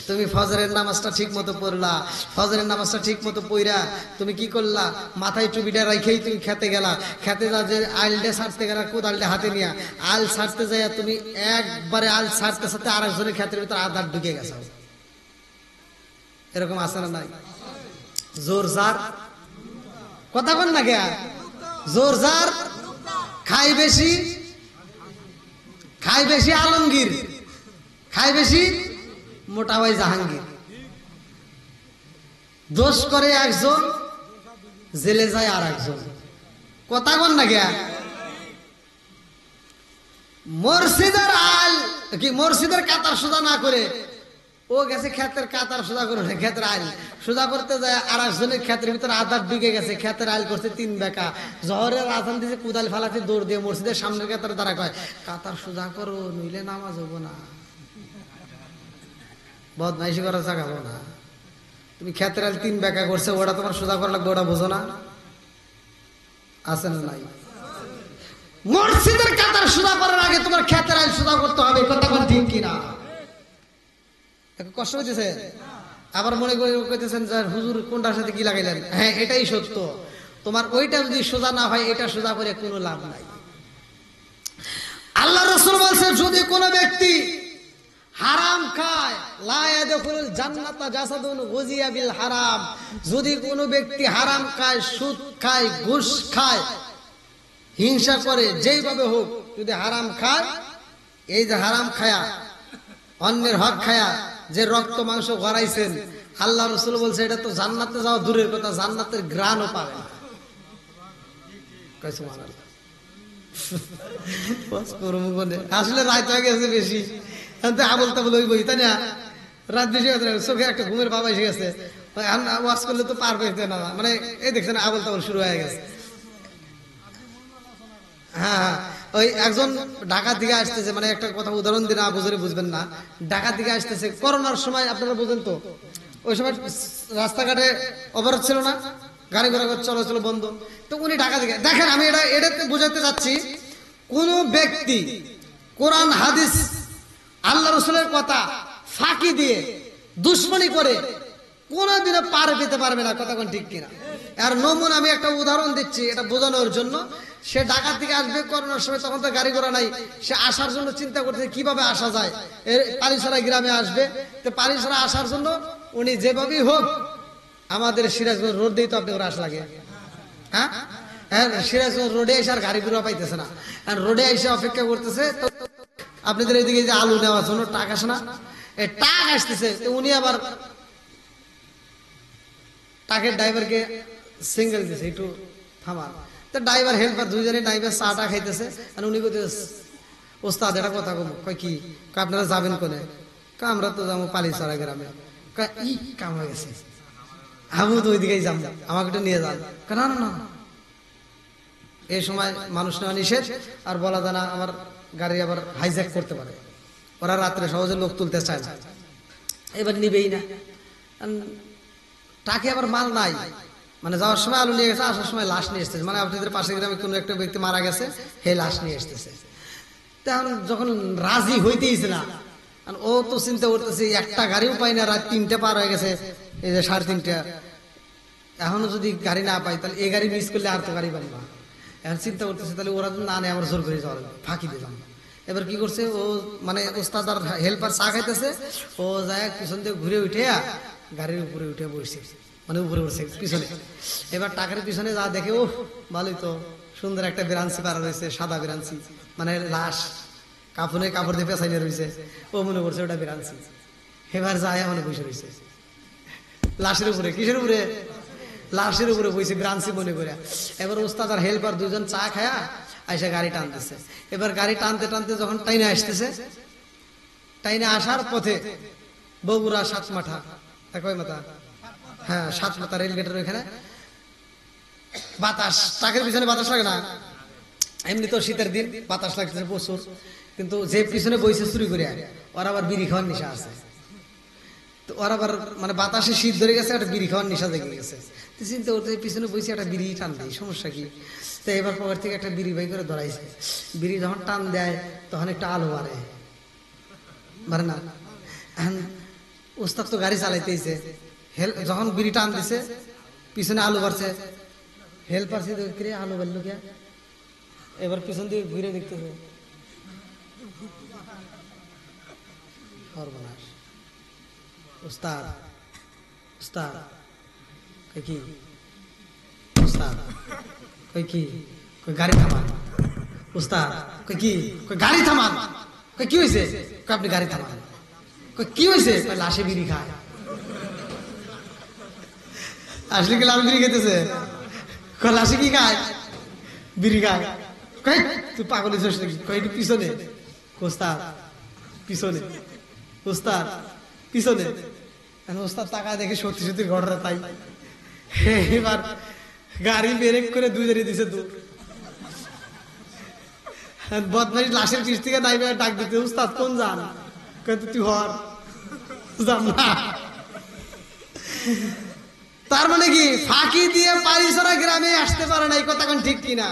তুমি ফজরের নামাজটা ঠিক মতো পড়লা, ফজরের নামাজটা ঠিক মতো পড়া তুমি কি করলা? মাথায় টুপিটা রাখেই তুমি খেতে গেলা, খেতে যা যে আলটা ছাড়তে গেলা, কোদালটা হাতে নিয়ে আল ছাড়তে যাই তুমি একবারে আল ছাড়তে ছাড়তে আরেকজনের ক্ষেতের ভিতরে আধার ঢুকে গেছে। এরকম আছে না নাই? জোর জার কথা বল না, কে জোর জার খাই বেশি, খাই বেশি আলমগীর, খাই বেশি মোটা ভাই জাহাঙ্গীর। দোষ করে একজন, জেলে যায় আর একজন। কথা বল না, কে মসজিদের আল কি মসজিদের কাতার সোজা না করে ও গেছে ক্ষেতের কাতার সোজা করে, ক্ষেতের আইল সোজা করতে যায় আর একজনের ক্ষেতের ভিতরে আধার ঢুকে গেছে, ক্ষেতের আইল করছে 3 বেকা। জহরের আজান দিয়েছে, কুদাল ফালাতে দৌড় দিয়ে মসজিদের সামনের কাতার দ্বারা কয় কাতার সোজা করো, নইলে নামাজ হবো না, বদমাইশি করার জায়গা হবো না। তুমি ক্ষেতের আল 3 বেকা করছে, ওটা তোমার সোজা করা লাগবে, ওটা বোঝো না? আছে না নাই? মসজিদের কাতার সোজা করার আগে তোমার ক্ষেতের আল সোজা করতে হবে, কথা কোন ঠিক কিনা? কষ্ট হইতেছে? আবার মনে করে কইতেছেন যে হুজুর কোনটার সাথে কি লাগাইলেন? হ্যাঁ, এটাই সত্য। তোমার ওইটা যদি সোজা না হয়, এটা সোজা করে কোনো লাভ নাই। আল্লাহ রাসূল বলছে, যদি কোনো ব্যক্তি হারাম খায়, লা ইয়াদখুলুল জান্নাতা জাসাদুন গুজিয়া বিল হারাম, যদি কোনো ব্যক্তি হারাম খায়, সুদ খায়, ঘুষ খায়, হিংসা করে, যেইভাবে হোক যদি হারাম খায়, এই যে হারাম খায়া, অন্যের হক খায়া যে রক্ত মাংস গড়াইছেন, আল্লাহ রাসূল বলছে এটা তো জান্নাতে যাওয়া দূরের কথা, জান্নাতের ঘ্রাণও পাবে না। কইছে সুবহানাল্লাহ। আসলে রাত হয়ে গেছে বেশি, আবল তাবল বই, তাই না? রাত বেশি চোখে একটা ঘুমের বাবা এসে গেছে, ওয়াজ করলে তো পার পেতে না, মানে এই দেখছেন আবল তাবল শুরু হয়ে গেছে। হ্যাঁ, ওই একজন ঢাকা থেকে আসতেছে, মানে একটা কথা উদাহরণ দিন, বুঝলে বুঝবেন না। ঢাকা থেকে আসতেছে করোনার সময়, আপনারা বুঝেন তো, ওই সময় রাস্তাঘাটে অবরোধ ছিল না, গাড়ি ঘোড়া চলাচল বন্ধ। তো উনি ঢাকা থেকে, দেখেন আমি এটা বোঝাতে চাচ্ছি, কোন ব্যক্তি কোরআন হাদিস আল্লাহ রাসূলের কথা ফাঁকি দিয়ে দুশ্মনী করে কোনদিনও পার পেতে পারবে না, কথা কোন ঠিক কিনা? আর নমুনা আমি একটা উদাহরণ দিচ্ছি এটা বোঝানোর জন্য। সে ঢাকা থেকে আসবে করোনার সময়, তখন তো গাড়ি ঘোড়া নাই, সে আসার জন্য চিন্তা করতে কিভাবে আসা যায়, পালিছড়া গ্রামে আসবে। তো পালিছড়া আসার জন্য উনি যেভাবেই হোক আমাদের সিরাজগঞ্জ রোড দিয়ে তো আপনি করে আসা লাগে, হ্যাঁ, সিরাজগঞ্জ রোডে এসে আর গাড়ি ঘোড়া পাইতেছে না, আর রোডে এসে অপেক্ষা করতেছে। তো আপনাদের এইদিকে যে আলু নেওয়ার জন্য টাক আসে না, এই টাক আসতেছে, তো উনি আবার টাকের ড্রাইভারকে সিঙ্গেল দিছে, একটু থামার। তো ড্রাইভার হেল্পার দুইজনে ড্রাইভার চাটা খাইতেছে, আর উনি কইতেছে, ওস্তাদ এটা কথা কম। কয় কি? আপনারা যাবেন কোনে? আমরা তো যাবো পালিছড়া গ্রামে। ই কাম হয়ে গেছে, আমি তো ওইদিকেই যাবো, আমাকে একটু নিয়ে যান। না না না, এই সময় মানুষ নেওয়া নিষেধ, আর বলা যায় না আমার গাড়ি আবার হাইজ্যাক করতে পারে, ওরা রাত্রে সহজে লোক তুলতে চায় না, এবার নিবেই না। টাকে আবার মাল নাই, মানে যাওয়ার সময় আলু নিয়ে গেছে, আসার সময় লাশ নিয়ে এসতেছে, মানে আপনাদের পাশের গ্রামে কোনো একটা ব্যক্তি মারা গেছে, হে লাশ নিয়ে এসতেছে। তখন যখন রাজি হইতেইছে না, ও তো চিন্তা করতেছে একটা গাড়িও পাই না, রাত 3টা পার হয়ে গেছে, এই যে 3:30, এখনো যদি গাড়ি না পাই তাহলে এই গাড়ি মিস করলে আর তো গাড়ি পাবো না। এখন চিন্তা করতেছে তাহলে ওরা না নেই, আমার জোর করে যাওয়ার ফাঁকি দিলাম। এবার কি করছে ও, মানে ওস্তাদ আর হেল্পার চা খাইতেছে, ও যায় পিছন দিয়ে ঘুরে উঠে গাড়ির উপরে উঠে বসছে, মানে উপরে উঠছে পিছনে। এবার টাকার পিছনে যা দেখে, ও ভালোই তো, সুন্দর একটা বিরাঞ্চি পাড়া রয়েছে, সাদা বিরাঞ্চি, মানে লাশ কাপড়ে কাপড় দিয়ে পেঁচাইনে রয়েছে, ও মনে করছে ওটা বিরাঞ্চি। এবার যায় মনে বসে রয়েছে লাশের উপরে। কিসের উপরে? লাশের উপরে বসে বিরাঞ্চি মনে করে। এবার ওস্তাদ আর হেল্পার দুজন চা খায়া আইসা গাড়ি টানতেছে। এবার গাড়ি টানতে টানতে যখন টাইনে আসতেছে, টাইনে আসার পথে বগুড়া সাতমাথা, কয় মাথা, হ্যাঁ সাতমাথা রেলগেটের ওইখানে বাতাস, ট্রাকের পিছনে বাতাস লাগে না, এমনি তো শীতের দিন বাতাস লাগতেছে প্রচুর, কিন্তু যে পিছনে বইছে চুরি করে, ওর আবার বিড়ি খাওয়ার নেশা আছে। তো ওর আবার মানে বাতাসে শীত ধরে গেছে, একটা বিড়ি খাওয়ার নেশা জেগে গেছে। চিন্তা করতে পিছনে বইছে, একটা বিড়ি টান দেয়, সমস্যা কি? তো এবার পকেট থেকে একটা বিড়ি বাই করে ধরাইছে। বিড়ি যখন টান দেয় তখন একটা আলো বাড়ে, মানে না। ওস্তাদ তো গাড়ি চালাইতেছে, যখন বিড়ি টান দিছে পিছনে আলো বাড়ছে, হেল্পার সে আলো বাড়লো কে? এবার পিছন দিকে ঘুরে দেখতেছে, সর্বনাশ। উস্তাদ উস্তাদ কি? উস্তাদ কই কি? কই গাড়ি থামান। উস্তাদ কই কি? কই গাড়ি থামান। কই কি হয়েছে? কই আপনি গাড়ি থামান। কই কি হয়েছে? কই লাশে বিড়ি খায়। আসলে কি লাল বিড়ি খেতেছে? কই লাশে কি খায়? বিড়ি খায়। কই তুই পাগল হয়েছিস নাকি? কই একটু পিছনে। উস্তাদ পিছনে। উস্তাদ পিছনে। ওস্তাদ টাকা দেখে সত্যি সত্যি ঘটনা তাই। এবার গাড়ি ব্রেক করে দুই দাঁড়িয়ে দিছে দূর। বদমাইশ লাশের পিছ থেকে নাইবে ডাক দিতে, উস্তাদ কোন যান? তুই হর যাম না। তার মানে কি ফাঁকি দিয়ে পারিসরা গ্রামে আসতে পারে না, এই কথা কোন ঠিক কিনা?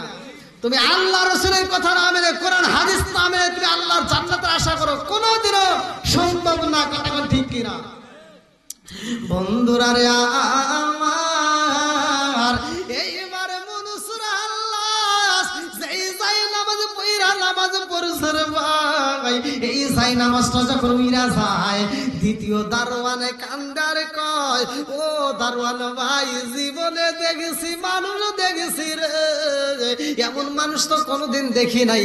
তুমি আল্লাহ রাসূলের কথা না মেনে, কোরআন হাদিস না মেনে তুমি আল্লাহর জান্নাতের আশা করো, কোনোদিনও সম্ভব না, কথা কোন ঠিক কিনা? বন্ধুরা রে আমার, এইবার মনসুরা আল্লাহ যেই যাই নামাজ পড়া নামাজ পড়ছে রে ভাই, এই যাই নামাজটা যখন উইরা যায়, দ্বিতীয় দারোয়ানে কান্দার কয়, ও দারোয়ান ভাই, জীবনে দেখেছি মানুষ দেখেছি রে, এমন মানুষ তো কোনোদিন দেখি নাই,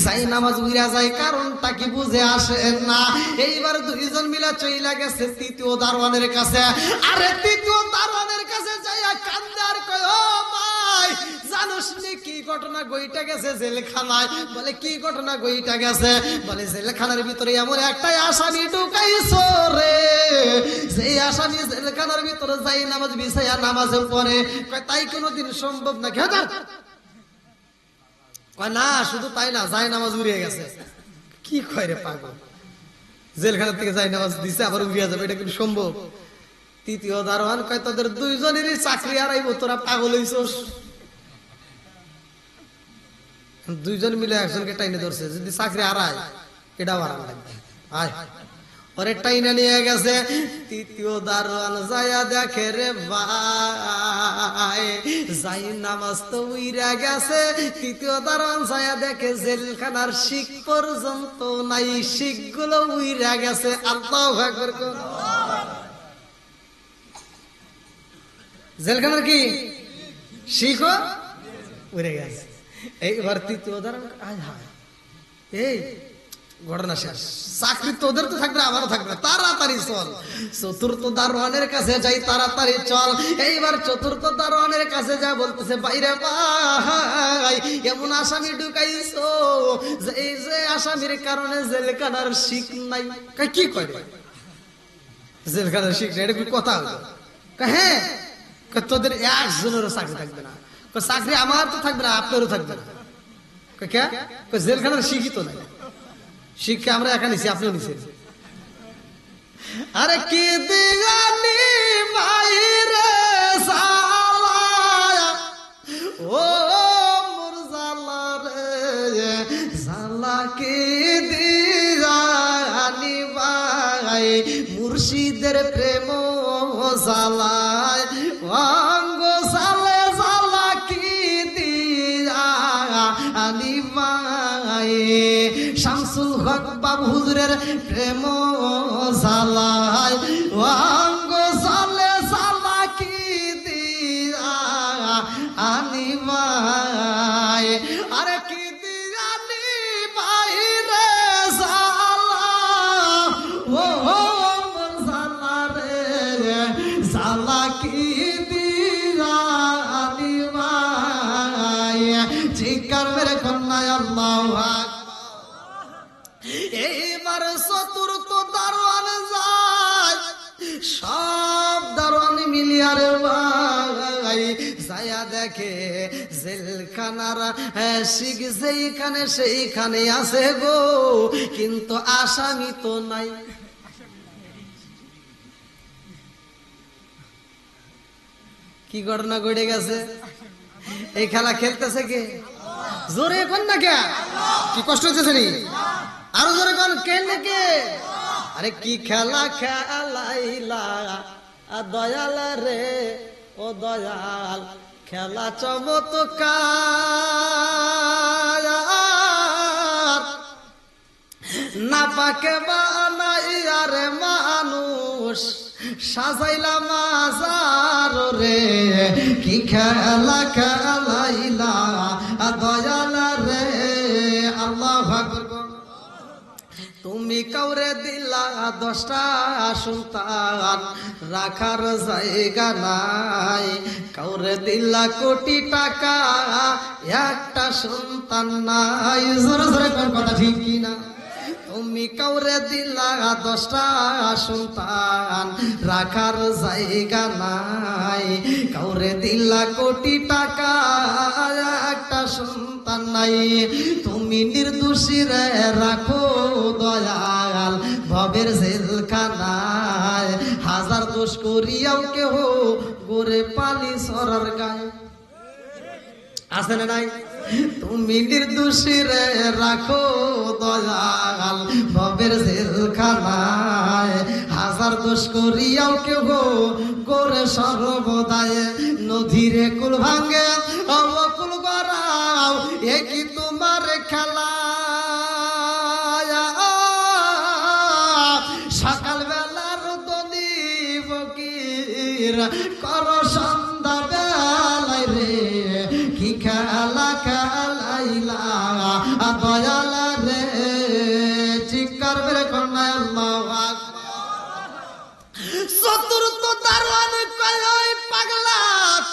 যাই নামাজ উইরা যায়, কারণটা কি বুঝে আসে না। এইবার দুইজন মিলে চইলা গেছে তৃতীয় দারোয়ানের কাছে, আরে তৃতীয় দারোয়ানের কাছে যাইয়া কান্দার কয়, ও ভাই জানোস নি কি ঘটনা গইটা গেছে জেলখানায়? বলে কি ঘটনা গইটা গেছে? বলে জেলখানার ভিতরে এমন একটা আসামি ঢুকাইছো রে, সেই আসামি জেলখানার ভিতরে যাই নামাজ বিছাইয়া নামাজে পড়ে। কয় তাই কোনোদিন সম্ভব না? কয় না, শুধু তাই না, যাই নামাজ উড়িয়ে গেছে। কি কয় রে পাগল, জেলখানা থেকে যাই নামাজ দিছে আবার উড়িয়ে যাবে, এটা কিন্তু সম্ভব? তৃতীয় দারোয়ান কয়, তোদের দুইজনেরই চাকরি হারাইব, তোরা পাগল হইছস। দুইজন মিলে একজনকে টাইনে ধরছে, যদি চাকরি হারায় এটাও হারান লাগবে। আয় ওরে টাইনে নিয়ে গেছে, তৃতীয় দারোয়ান যাইয়া দেখে রে ভাই যাই নামাজ তো উইরা গেছে। তৃতীয় দারোয়ান যাইয়া দেখে জেলখানার শিক পর্যন্ত নাই, শিক গুলো উইরা গেছে। আল্লাহু আকবার। জেলখানার কি শিখ উড়ে গেছে। এইবার তৃতীয় দারোয়ান, আয় হায়, এই ঘটনা শেষ, চাকরি তোদের তো থাকবে, আমারও থাকবে, তাড়াতাড়ি চল। চতুর্থ দারোয়ানের কাছে যাই, তাড়াতাড়ি চল। এইবার চতুর্থ দারোয়ানের কাছে যা বলতেছে, বাইরে ভাই এমন আসামি ঢুকাইছো যে এই যে আসামির কারণে জেলখানার শিক নাই। কি করে জেলখানার শিক নাই? এটা কি কথা হলো? হ্যাঁ, তোদের একজনেরও চাকরি থাকবে না। চাকরি আমার তো থাকবে না, আপনারও থাকবে না। জেলখানার শিক্ষিত নাই, শিক্ষা আমরা একা নিছি, আপনিও নিছেন। আরে কি দিগানি মাইরে সালা, ও মোর জালা রে জালা, কি দিগানি ভাই মুর্শিদের প্রেম জালায়, অঙ্গ সালে জালা, কি দিগানি ভাই শামসুল হক বাবু হুজুরের প্রেম জালায়, অঙ্গ সালে জালা, কি দিগানি ভাই। আরে কি দিগানি ভাই রে জালা, ও মোর জালা রে জালা, কি দিগানি ভাই। চিৎকার মেরে কন্যায় আল্লাহু আকবার। এইবার চতুর্থ দারোয়ান যায়, সব দারোয়ান মিলিয়ারে ভাই যায়া দেখে জেলখানার শিখ যেইখানে সেইখানে আছে গো, কিন্তু আসামি তো নাই। কি ঘটনা ঘটে গেছে? এই খেলা খেলতেছে কে? জোরে এখন না কে? কি কষ্ট হচ্ছে নি? আরো জোরে কোন খেললে কে? আরে কি খেলা খেলাইলা দয়াল রে, ও দয়াল খেলা চমৎকার, না পাকে বানাইয়া রে মানুষ সাজাইলা মাজার রে, কি খেলা খেলাইলা দয়াল রে। আল্লাহু আকবার। তুমি কাউরে দিলা 10টা সন্তান, রাখার জায়গা নাই, কাউরে দিলা কোটি টাকা, একটা সন্তান নাই। জোরে জোরে কোন কথা ঠিক কিনা? তুমি কাউরে দিলা 10টা সন্তান, রাখার জায়গা নাই, কাউরে দিলা কোটি টাকা, একটা সন্তান নাই। তুমি নির্দোষী রে রাখো দয়াল ভবের জেলখানায়, হাজার দোষ করিয়াও কেহ গোরে পানি সরার গায়ে আছে না নাই? তুমি নির্দোষী রে রাখো দয়াল ভবের জেলখানায়, হাজার দোষ করিয়াও কেহ গোরে সর্বদায়, নদীরে কুল ভাঙ্গে অবকুল গড়াও, এ কি তোমার খেলা? সকাল বেলার দনি ফকির কর সন্ধ্যা বেলায় রে, কি খেলা খেলাইলা দয়াল রে, চিৎকার বের কন্যায় আল্লাহু আকবার। চতুর্থ দারোয়ান কয় ওই পাগলা,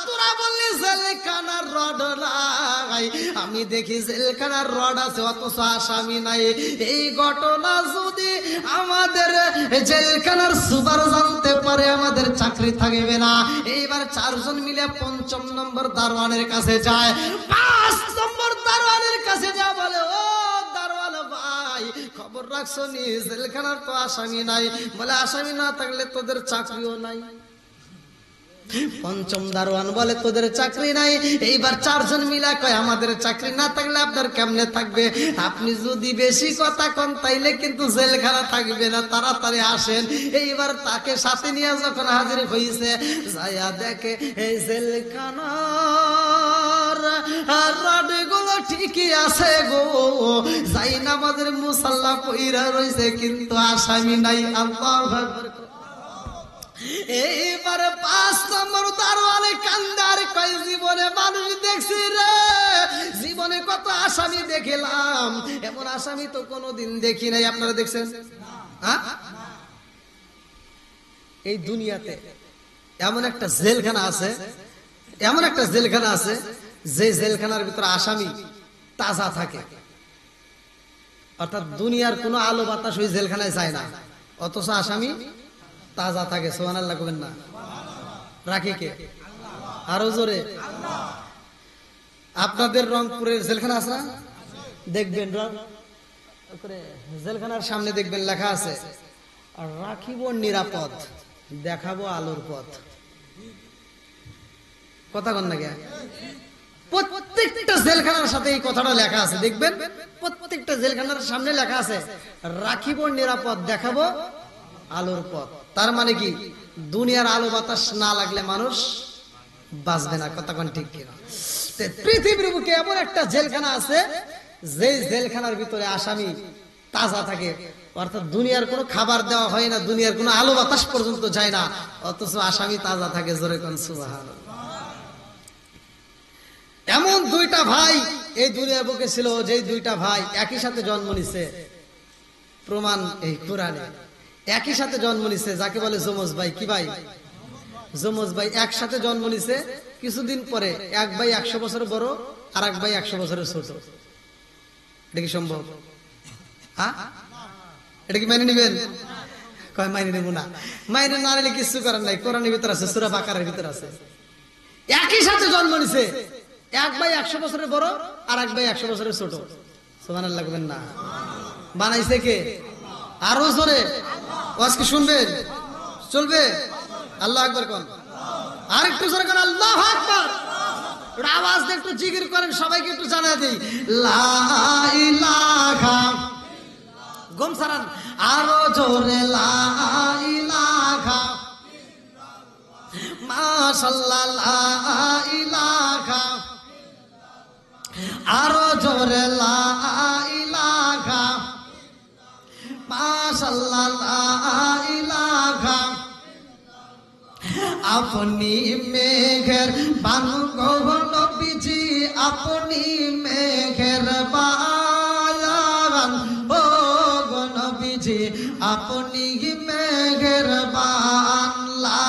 তোরা বললি জেলখানার রড নাই, আমি দেখি জেলখানার রড আছে অথচ আসামি নাই। এই ঘটনা যদি আমাদের জেলখানার সুপার জানতে পারে আমাদের চাকরি থাকবে না। এইবার চারজন মিলে ৫ম নম্বর দারোয়ানের কাছে যায়। ৫ নম্বর দারোয়ানের কাছে যা বলে, ও দারোয়ান ভাই খবর রাখছো নি জেলখানার তো আসামি নাই? বলে আসামি না থাকলে তোদের চাকরিও নাই। ৫ম দারোয়ান বলে তোদের চাকরি নাই। এইবার চারজন মিলা কয় আমাদের চাকরি না থাকলে আপনার কেমনে থাকবে? আপনি যদি বেশি কথা কন তাইলে কিন্তু জেলখানা থাকবে না, তাড়াতাড়ি আসেন। এইবার তাকে সাথে নিয়ে যখন হাজির হইছে, যাইয়া দেখে এই জেলখানার রডগুলো ঠিকই আছে গো, যাই নামাজের মুসাল্লা পইরা রইছে কিন্তু আসামি নাই। আল্লাহু আকবার। এইবার ৫ নম্বর দারোয়ানে কান্দার কয় জীবনে মানুষ দেখছি রে, জীবনে কত আসামি দেখলাম, এমন আসামি তো কোনোদিন দেখি নাই। আপনারা দেখছেন? এই দুনিয়াতে এমন একটা জেলখানা আছে, এমন একটা জেলখানা আছে যে জেলখানার ভিতরে আসামি তাজা থাকে, অর্থাৎ দুনিয়ার কোনো আলো বাতাস ওই জেলখানায় যায় না, অথচ আসামি তাজা থাকে। সুবহানাল্লাহ কবেন না? রাখি কে? আরো জোরে। আপনাদের রংপুরের জেলখানা আছে না? দেখবেন জেলখানার সামনে দেখবেন লেখা আছে রাখিব নিরাপদ, দেখাবো আলোর পথ। কথা কন না কে? প্রত্যেকটা জেলখানার সাথে এই কথাটা লেখা আছে। দেখবেন প্রত্যেকটা জেলখানার সামনে লেখা আছে রাখিব নিরাপদ, দেখাবো আলোর পথ। তার মানে কি দুনিয়ার আলো বাতাস না লাগলে মানুষ বাঁচবে না। কথা কোন ঠিক কিনা? পৃথিবীর বুকে এমন একটা জেলখানা আছে যে জেলখানার ভিতরে আসামি তাজা থাকে, অর্থাৎ দুনিয়ার কোনো খাবার দেওয়া হয় না, দুনিয়ার কোনো আলো বাতাস পর্যন্ত যায় না, অথচ আসামি তাজা থাকে। জোরে কোন সুবহানাল্লাহ। এমন দুইটা ভাই এই দুনিয়ার বুকে ছিল, যে দুইটা ভাই একই সাথে জন্ম নিছে। প্রমাণ এই কোরআনে। একই সাথে জন্ম নিছে, যাকে বলে যমজ ভাই। কি ভাই? যমজ ভাই একসাথে জন্ম নিছে। কিছুদিন পরে এক ভাই ১০০ বছরের বড়, আর এক ভাই ১০০ বছরের ছোট। এটা কি সম্ভব? হ্যাঁ, এটা কি মেনে নিবেন? কয় মাইনে নেব না। মাইনে না নিলে কিছু করার নাই, কোরআনের ভিতর আছে, সূরা বাকারার ভিতর আছে। একই সাথে জন্ম নিছে, এক ভাই ১০০ বছরের বড়, আর এক ভাই ১০০ বছরের ছোট। সুবহানাল্লাহ লাগবেন না? বানাইছে কে? আরো জোরে আজকে শুনবেন, চলবে? আল্লাহু আকবার কোন? আর একটু জোরে কোন আল্লাহু আকবার। আওয়াজ দিয়ে একটু জিকির করেন, সবাইকে একটু জানাই দেই লা ইলাহা। গম সারান আরো জোরে লা ইলাহা মাশাআল্লাহ লা ইলাহা, আরো জোরে লা ইলাহা মাশাআল্লাহ লা ইলাহা। আপনি মেঘের বানু গো নবীজি, আপনি মেঘের বায়ান ও গো নবীজি, আপনি মেঘের বান লা।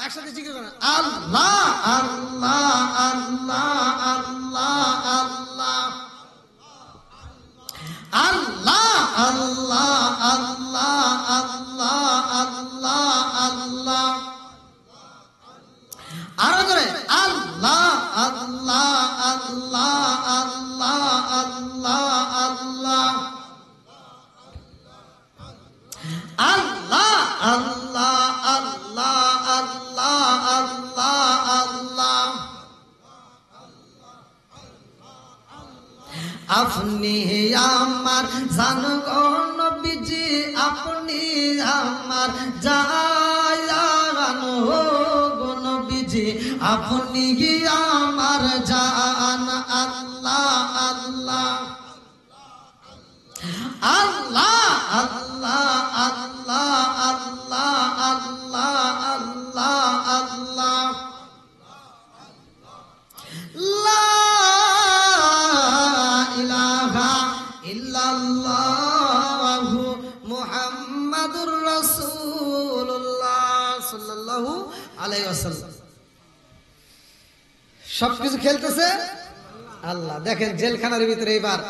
একসাথে জিকির করেন আল্লাহ আল্লাহ আল্লাহ আল্লাহ আল্লাহ আল্লাহ আল্লাহ আল্লাহ আল্লাহ আল্লাহ আল্লাহ। আরো করে আল্লাহ আল্লাহ আল্লাহ আল্লাহ আল্লাহ আল্লাহ আল্লাহ আপনি আমার জান গো নবীজি, আপনি আমার জান গো নবীজি, আপনি আমার জান। আল্লাহ আল্লাহ আল্লাহ আল্লাহ আল্লাহ আল্লাহ আল্লাহ আল্লাহ আল্লাহ লা ইলাহা ইল্লাল্লাহু মুহাম্মাদুর রাসূলুল্লাহ সাল্লাল্লাহু আলাইহি ওয়াসাল্লাম। সবকিছু খেলতেছে আল্লাহ। দেখেন জেলখানার ভিতরে এবার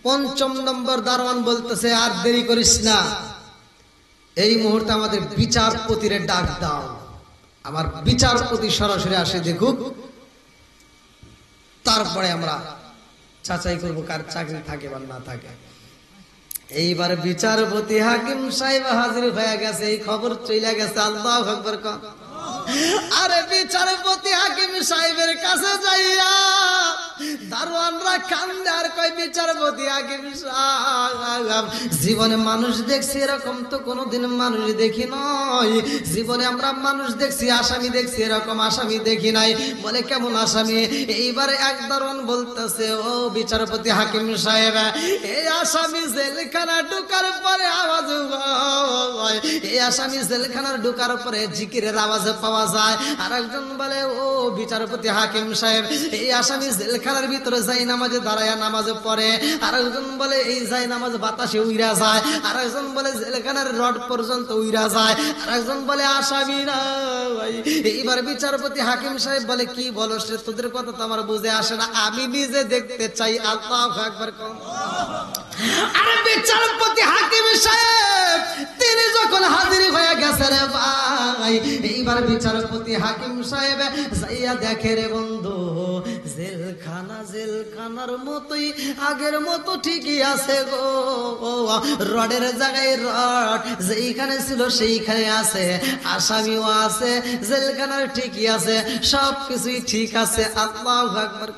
৫ম নম্বর দারোয়ান বলতেছে, আর দেরি করিস না, এই মুহূর্তে আমাদের বিচারপতির ডাক দাও। আমার বিচারপতি সরাসরি আসে দেখুক, তারপরে আমরা যাচাই করবো কার চাকরি থাকে বা না থাকে। এইবার বিচারপতি হাকিম সাহেব হাজির হয়ে গেছে, এই খবর চলে গেছে। আল্লাহু আকবার। আরে বিচারপতি হাকিম সাহেবের কাছে যাইয়া দারোয়ানরা কান্দে আর কয়, বিচারপতি হাকিম সাহেব, জীবনে মানুষ দেখছি এরকম তো কোনোদিন মানুষ দেখি নাই। জীবনে আমরা মানুষ দেখছি, আসামি দেখছি, এরকম আসামি দেখি নাই। বলে কেমন আসামি? এইবারে এক দারোয়ান বলতেছে, ও বিচারপতি হাকিম সাহেব, এই আসামি জেলখানা ঢুকার পরে আওয়াজ হয়, এই আসামি জেলখানার ঢুকার পরে জিকিরের আওয়াজ পাওয়া যায়। আর একজন বলে, ও বিচারপতি হাকিম সাহেব, এই আসামি জেলখানার ভিতরে যাই নামাজে দাঁড়ায় নামাজে পড়ে। আর একজন বলে, এই যাই নামাজ বাতাসে উইরা যায়। আর একজন বলে জেলখানার রড পর্যন্ত উইরা যায়। আর একজন বলে আসামি না। এইবার বিচারপতি হাকিম সাহেব বলে, কি বলো সে, তোদের কথা তো আমার বুঝে আসে না, আমি নিজে দেখতে চাই। আল্লাহু আকবার। আরে বিচারপতি হাকিম সাহেব তিনি যখন হাজির হয়ে গেছে রে ভাই, এইবার বিচারপতি হাকিম সাহেব যাইয়া দেখে রে বন্ধু, জেলখানার মতোই আগের মতো ঠিকই আছে গো। রডের জায়গায় রড যেইখানে ছিল সেইখানে আছে, আসামিও আছে, জেলখানার ঠিকই আছে, সবকিছুই ঠিক আছে। আল্লাহু আকবার।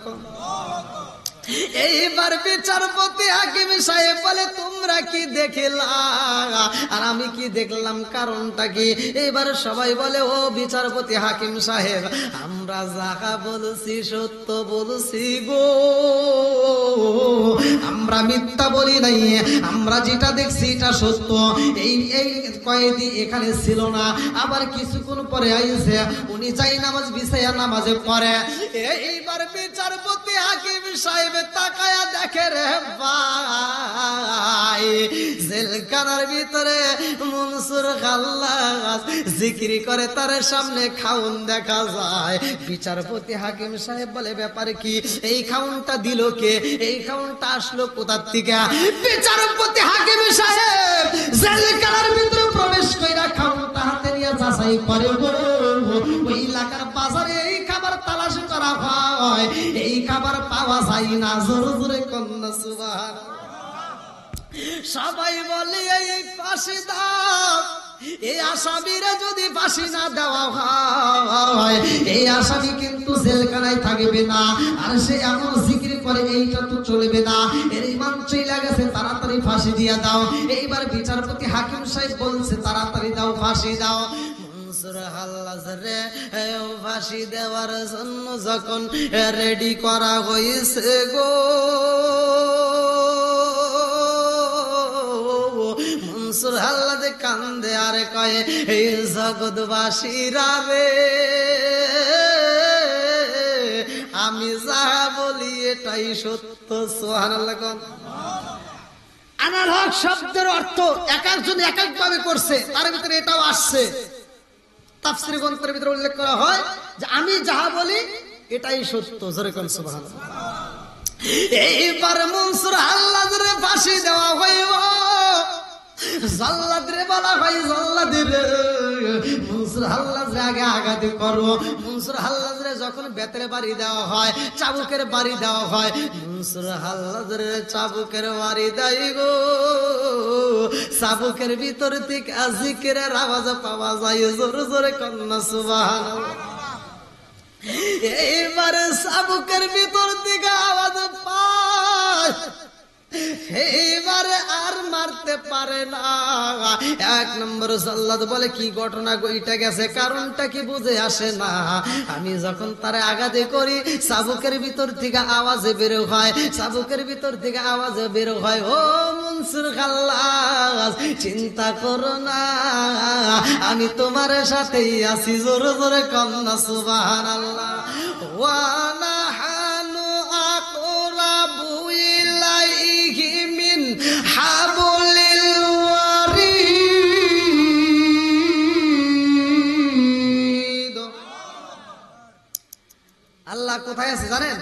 এইবার বিচারপতি হাকিম সাহেব বলে, তোমরা কি দেখলা আর আমি কি দেখলাম, কারণটা কি? এইবার সবাই বলে, ও বিচারপতি হাকিম সাহেব, আমরা যাহা বলছি সত্য বলছি গো, আমরা মিথ্যা বলি নাই, আমরা যেটা দেখছি এটা সত্য। এই কয়েদি এখানে ছিল না, আবার কিছুক্ষণ পরে আইছে, উনি চাই নামাজ বিছাইয়া নামাজে পড়ে। এইবার বিচারপতি হাকিম সাহেব তাকায়া দেখে রে ভাই, জেলখানার ভিতরে মনসুর খাল্লাস জিকির করে, তার সামনে খাউন দেখা যায়। বিচারপতি হাকিম সাহেব বলে, ব্যাপার কি? এই খাউনটা দিল কে? এই খাউনটা আসলো কোথার থেকে? বিচারপতি হাকিম সাহেব জেলখানার ভিতরে প্রবেশ কইরা খাউনটা হাতে নিয়ে যাচাই করে, ওই এলাকার বাজারে এই খাবার তালাশ করা হয়, এই খাবার পাওয়া যায় না। জোরে জোরে কন্যা সুবহানাল্লাহ। সবাই বলে, এই ফাঁসি দাও, এই আসামিরা যদি ফাঁসি না দেওয়া হয়, এই আসামি কিন্তু জেলখানায় থাকবে না। আর সে এমন জিকির করে, এইটা তো চলবে না, এর ইমান চলে গেছে, তাড়াতাড়ি ফাঁসি দিয়ে দাও। এইবার বিচারপতি হাকিম সাহেব বলছে, তাড়াতাড়ি দাও, ফাঁসি দাও। মনসুর হাল্লাজ রে ফাঁসি দেওয়ার জন্য যখন রেডি করা হয়েছে গো, মনসুর হাল্লাজ কান্দে আর কয়, এই জগৎবাসীরা রে, আমি যা বলি এটাই সত্য। সুবহানাল্লাহ। আনাল হক শব্দের অর্থ এক একজন এক এক ভাবে করছে, তার ভিতরে এটাও আসছে। তাফসীর গ্রন্থের ভিতরে উল্লেখ করা হয় যে আমি যাহা বলি এটাই সত্য। জোরে কোন সুবহানাল্লাহ। এইবার মনসুর হাল্লাজের ফাঁসি দেওয়া হইব। জাল্লাদ রে বলা হয়, জাল্লাদ রে মনসুর হাল্লাজ আগে আঘাত করো। মনসুর হাল্লাজ রে যখন বেতের বাড়ি দেওয়া হয়, চাবুকের বাড়ি দেওয়া হয়, মনসুর হাল্লাজ রে চাবুকের বাড়ি দেয় গো। চাবুকের ভিতর থেকে জিকিরের আওয়াজ পাওয়া যায়। জোরে জোরে কন্যা সুবহানাল্লাহ। এইবারে চাবুকের ভিতর থেকে আওয়াজ এইবারে আর মারতে পারে না। এক নম্বর জাল্লাদ বলে কি ঘটনা গইটা গেছে, কারণটা কি বুঝে আসে না। আমি যখন তারে আঘাতে করি চাবুকের ভিতর থেকে আওয়াজে বের হয়, চাবুকের ভিতর থেকে আওয়াজে বের হয়, ও মনসুর খাল্লাস চিন্তা করো না, আমি তোমার সাথেই আছি। জোরে জোরে কন্যা সুবহানাল্লাহ। ওয়া নাহানু আকরাবু ইলাইহি মিন হাবলিল ওয়ারিদ। আল্লাহ কোথায় আছে জানেন?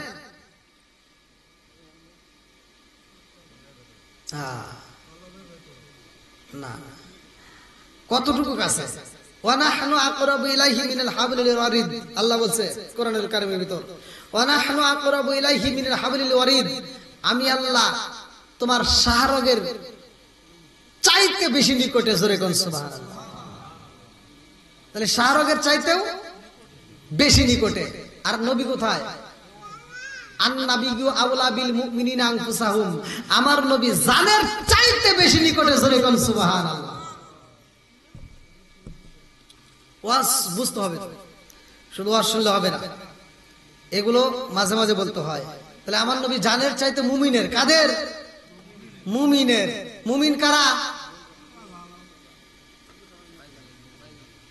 না, কতটুকু কাছে? ওয়া নাহনু আকরাবু ইলাইহি মিনাল হাবলিল ওয়ারিদ। আল্লাহ বলছে কোরআনের কারিমের ভিতর, ওয়া নাহনু আকরাবু ইলাইহি মিনাল হাবলিল ওয়ারিদ, আমি আল্লাহ তোমার শাহরগের চাইতে বেশি নিকটে। জোরে কোন সুবহানাল্লাহ। তাহলে শাহরগের চাইতেও বেশি নিকটে। আর নবী কোথায়? আন-নাবিয়্যু আওলা বিল মুমিনিনা আনফুসাহুম, আমার নবী জানের চাইতে বেশি নিকটে। জোরে কোন সুবহানাল্লাহ। ওয়াজ বুঝতে হবে, শুধু ওয়াজ শুনলে হবে না, এগুলো মাঝে মাঝে বলতে হয়। তাহলে আমার নবী জানের চাইতে মুমিনের, কাদের? মুমিনের। মুমিন কারা?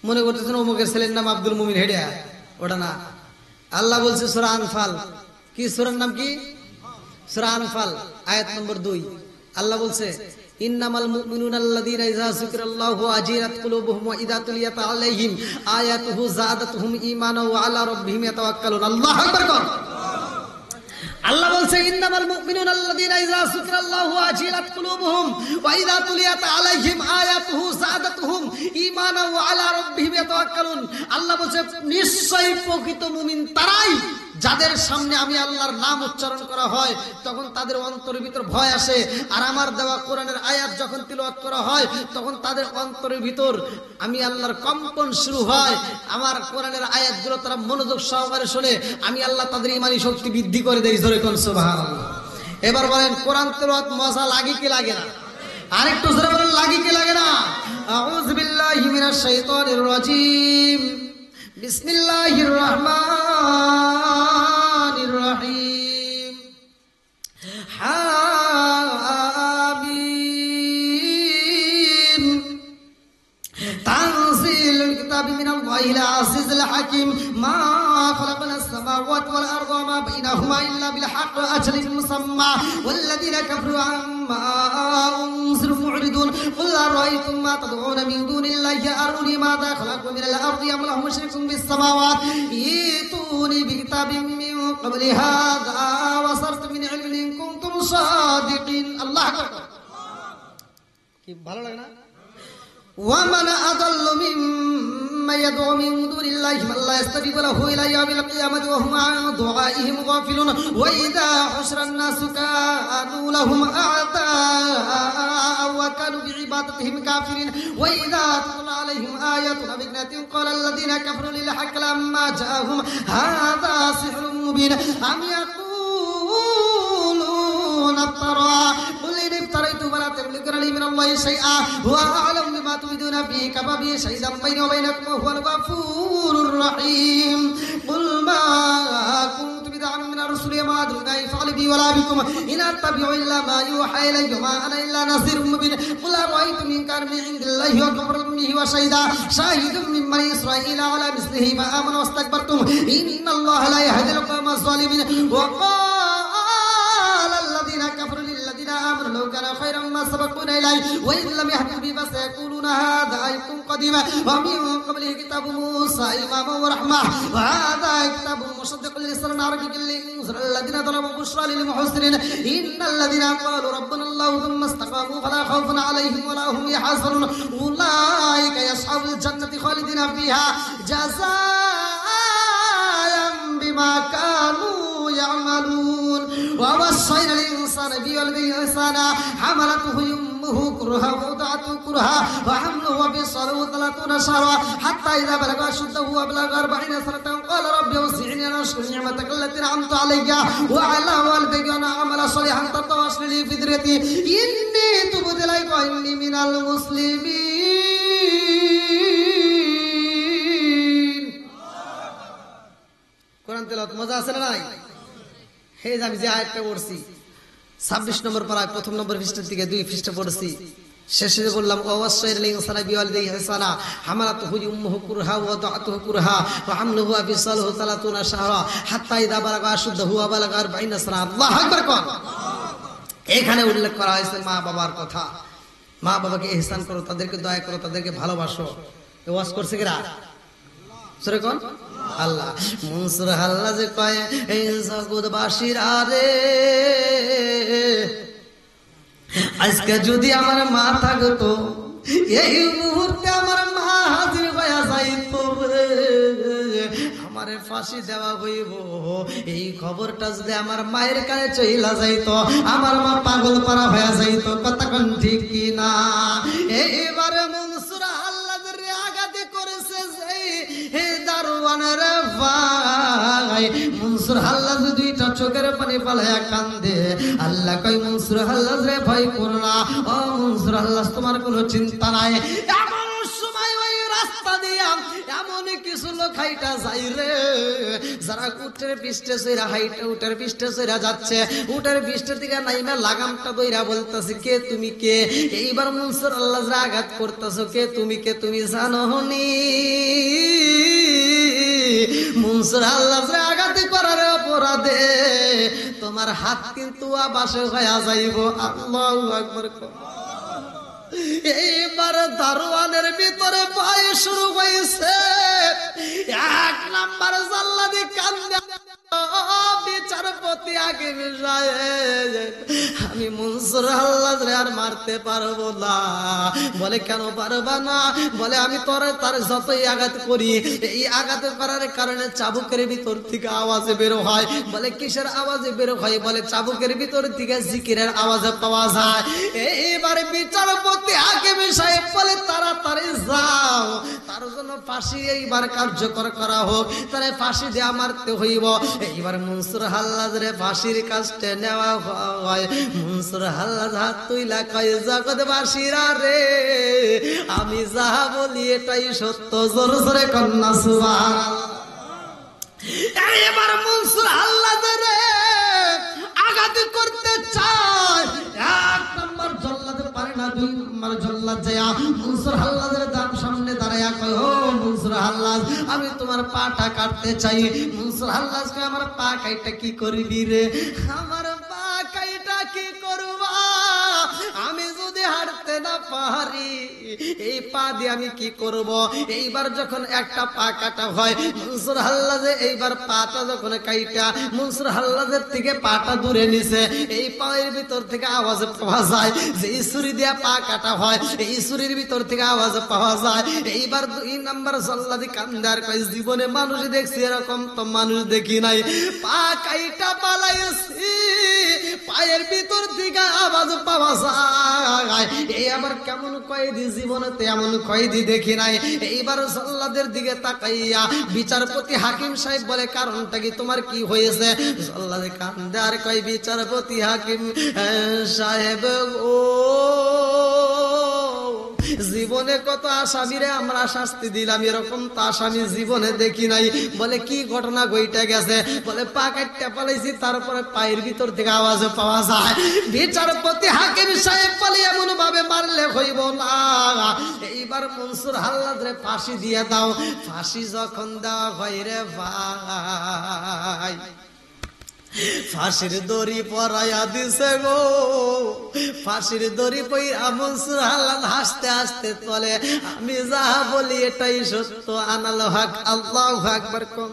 মনে করতেছেন অমুকের ছেলের নাম আব্দুল মুমিন, হেডে ওটা না। আল্লাহ বলছে সূরা আনফাল, কি সূরার নাম কি? সূরা আনফাল আয়াত নম্বর 2। আল্লাহ বলছে ইন্নামাল মুমিনুনা আল্লাযীনা ইযা যিকিরাল্লাহু ওয়াজিলাত কুলুবুহুম ওয়া ইযা তুলিয়াত আলাইহিম আয়াতুহু যাদাতুহুম ঈমানাও ওয়া আলা রাব্বিহিম ইয়াতাওয়াক্কালুন। আল্লাহু আকবার। আল্লাহ বলছে ইন্নামাল মুমিনুনা আল্লাযীনা ইযা যিকিরাল্লাহু ওয়াজিলাত কুলুবুহুম ওয়া ইযা তুলিয়াত আলাইহিম আয়াতুহু যাদাতুহুম ঈমানাও ওয়া আলা রাব্বিহিম ইয়াতাওয়াক্কালুন। আল্লাহ বলছে নিশ্চয়ই প্রকৃত মুমিন তারাই যাদের সামনে আমি আল্লাহর নাম উচ্চারণ করা হয় তখন তাদের অন্তরের ভিতর ভয় আসে। আর আমার দেওয়া কোরআনের আয়াত যখন তিলাওয়াত করা হয় তখন তাদের অন্তরের ভিতর আমি আল্লাহর কম্পন শুরু হয়। আমার কোরআনের আয়াতগুলো তারা মনোযোগ সহকারে শুনে আমি আল্লাহ তাদের ঈমানি শক্তি বৃদ্ধি করে দেই। জোরে কোন সুবহানাল্লাহ। এবার বলেন কোরআন তিলাওয়াত মজা লাগে কি লাগে না? আরেকটু জোরে বলেন লাগে কি লাগে না? আউযু বিল্লাহি মিনাশ শাইতানির রাজীম। বিসমিল্লাহির রহমানির রহিম। হামিম তানজিলুল কিতাবি মিনাল্লাহিল আজিজিল হাকিম। মা খালাকনাস সামাওয়াতি ওয়াল আরদা ওয়া মা বাইনাহুমা ইল্লা বিল হাক্কি ওয়া আজলিন মুসাম্মা ওয়াল্লাযীনা কাফারু আম্মা উনজিরু মু'রিদুন। কুল আরাআইতুম মা তাদউনা মিন দুনিল্লাহি আরুনি মাযা খালাকু মিনাল আরদি আম লাহুম মুশরিকুন বিস সামাওয়াতি ইতুনি বিকিতাবিম মিন ক্বাবলি হাযা ওয়া সারতু মিন ইলমিন ইন কুনতুম সাদিকিন। আল্লাহু আকবার। কি ভালো লাগে না? ومن أضل ممن يدعو من دون الله من لا يستجيب له إلى يوم القيامة وهم عن دعائهم غافلون. وإذا حشر الناس كانوا لهم أعداء وكانوا بعبادتهم كافرين. وإذا تتلى عليهم آياتنا بينات قال الذين كفروا للحق لما جاءهم هذا سحر مبين أم يقولون افترى قل إن افتريت فلا تملكون لي من الله شيئا هو أعلم بما تبدون فيه كفى به شهيدا بيني وبينكم وهو الغفور الرحيم. قل ما كنت بدعا من الرسل وما أدري ما يفعل بي ولا بكم إن أتبع إلا ما يوحى إلي وما أنا إلا نذير مبين. قل أرأيتم إن كان من عند الله وكفرتم به وشهد شاهد من بني إسرائيل على مثله ما آمن واستكبرتم إن الله لا يهدي القوم الظالمين. وقال الذين كفروا للذين آمنوا لو كان خيرا ما سبقونا إليه وإن لم يهتدوا به فسيقولون هذا إفك قديم ومن قبله كتاب موسى إماما ورحمة وهذا كتاب مصدق لسانا عربيا لينذر الذين ظلموا بشرى للمحسنين. إن الذين قالوا ربنا الله ثم استقاموا فلا خوف عليهم ولا هم يحزنون أولئك أصحاب الجنة خالدين فيها جزاء بما كانوا يعملون. ووصينا الإنسان بوالديه إحسانا حملته أمه أمه كرها ووضعته كرها وحمله وفصاله 30 شهرا حتى إذا بلغ أشده وبلغ 40 سنة قال رب أوزعني أن أشكر نعمتك التي أنعمت علي وعلى والدي وأن أعمل صالحا ترضاه وأصلح لي في ذريتي إني تبت إليك وإني من المسلمين কোরআন তেলাওয়াত মজা আছে না নাই? হে আমি যে আয়াতটা পড়ছি 26 নম্বর পারায় প্রথম নম্বর পৃষ্ঠার দিকে 2 পৃষ্ঠা পড়ছি, শেষে বললাম ওয়াসাইরুল ইনসানা বিওয়ালিদিহি ইহসানা হামালাতুহু উম্মুহু কুরহা ওয়া ওয়াদাতুহু কুরহা ওয়া হামলুহু ওয়া ফিসালুহু 30 শাহরা হাত্তা ইযা বালাগা আশুদ্দাহু ওয়া বালাগা 40 সানা। আল্লাহু আকবার। কোন এখানে উল্লেখ করা হয়েছে মা বাবার কথা। মা বাবাকে ইহসান করো, তাদেরকে দয়া করো, তাদেরকে ভালোবাসো। এই ওয়াজ করছে কিরা? সরে কোন আল্লাহ। মনসুর আল্লাহ যে কয় এই জগৎবাসীরা রে, আজকে যদি আমার মা থাকতো এই মুহূর্তে আমার মা হাজির হয়ে যাইতো রে, আমারে ফাঁসি দেওয়া হইব, এই খবরটা যদি আমার মায়ের কাছে চইলা যাইতো আমার মা পাগল পারা হয়ে যাইতো। কথা কোন ঠিক কি না? এইবারে মনসুর আল্লাহ রে আঘাতে করেছে হে দারওয়ানের ভাই। মনসুর আল্লাহ দুইটা চোখের পানি পালায়া কান্দে। আল্লাহ কই মনসুর আল্লাহ রে ভয় করো না, ও মনসুর আল্লাহ তোমার কোনো চিন্তা নাই। এমন সময় ওই রাস্তা দিয়া এমন কিছু লোক হাইটা যাই রে, যারা উটের পিষ্টে সইরা হাইটা উটের পিষ্টে সইরা যাচ্ছে, উটের পিষ্টের দিকে নাইমা লাগামটা দইরা বলতেছে কে তুমি কে? এইবার মনসুর আল্লাহ রে আঘাত করতেছো, কে তুমি কে? তুমি জানো নি? মনসুর আল্লাহ রে আঘাত করার অপরাধে তোমার হাত কিন্তু আবাসে হয়ে যাইব। আল্লাহু আকবার। এইবার দারোয়ানের ভিতরে ভয় শুরু হয়েছে। 1 নাম্বার জাল্লাদি কান্দে, বিচারপতি আগে মিশায় আমি মনসুর আল্লাহ রে আর মারতে পারবো না। বলে কেন পারবা না? বলে আমি তার যতই আঘাত করি এই আঘাত করার কারণে চাবুকের ভিতর থেকে আওয়াজ বের হয়। বলে কিসের আওয়াজে বের হয়? বলে চাবুকের ভিতর থেকে জিকিরের আওয়াজ পাওয়া যায়। এইবারে বিচারপতি আগে মিশায় বলে তাড়াতাড়ি যাও, তার জন্য ফাঁসি এইবার কার্যকর করা হোক, তারে ফাঁসি দিয়ে মারতে হইব। এইবার মনসুর আল্লাহ রে ফাঁসির কাছে নেওয়া হয়। মনসুর আল্লাহ হাত তুইলা কয় জগৎবাসীরা রে, আমি যাহা বলি এটাই সত্য। জোর জোরে কন্যা সুবহানাল্লাহ। এবার মনসুর আল্লাহ রে আঘাত করতে চায়। 1 নম্বর জল্লাদ পারে না, 2 নম্বর জল্লাদ যায় মনসুর আল্লাহর সামনে দাঁড়ায়া কয় ও মনসুর আল্লাহ আমি তোমার পাটা কাটতে চাই। মনসুর আল্লাহ আমার পা কাইটা কি করবি রে? আমার পা কাইটা কি করবা? আমি যদি হাঁটতে না পারি এই পা দিয়ে আমি কি করব? এইবার যখন একটা পা কাটা হয় মনসুর আল্লাহ যে এইবার পাটা যখন কাইটা মনসুর আল্লাহের থেকে পাটা দূরে নিছে, এই পায়ের ভিতর থেকে আওয়াজ পাওয়া যায় যে ছুরি দিয়া পা কাটা হয়, এই ছুরির ভিতর থেকে আওয়াজ পাওয়া যায়। এইবার 2 নাম্বার জল্লাদি কান্দার কয় জীবনে মানুষ দেখছি এরকম তো মানুষ দেখি নাই। পা কাইটা পালাইছি, পায়ের ভিতর থেকে আওয়াজ পাওয়া যায়। এই আবার কেমন কয়েদি? জীবনেতে এমন কয়েদি দেখি নাই। এইবার জল্লাদের দিকে তাকাইয়া বিচারপতি হাকিম সাহেব বলে কারণটা কি, তোমার কি হয়েছে? জল্লাদে কান্দে আর কয় বিচারপতি হাকিম সাহেব ও জীবনে কত আসামিরে আমরা শাস্তি দিলাম, এরকম তো আসামি জীবনে দেখি নাই। বলে কি ঘটনা ঘটে গেছে? বলে পা কাটতে পালাইছি, তারপরে পায়ের ভিতর থেকে আওয়াজ পাওয়া যায়। বিচারপতি হাকিম সাহেব বলে এমন ভাবে মারলে হইব না, এইবার মনসুর আল্লাহ রে ফাঁসি দিয়ে দাও। ফাঁসি যখন দেওয়া হয় রে ভাই, ফাঁসির দড়ি পরাইয়া দিছে গো। ফাঁসির দড়ি পইরা মনসুর আল্লাহ হাসতে হাসতে চলে, আমি যা বলি এটাই সত্য। আনাল হক। আল্লাহু আকবার। কোন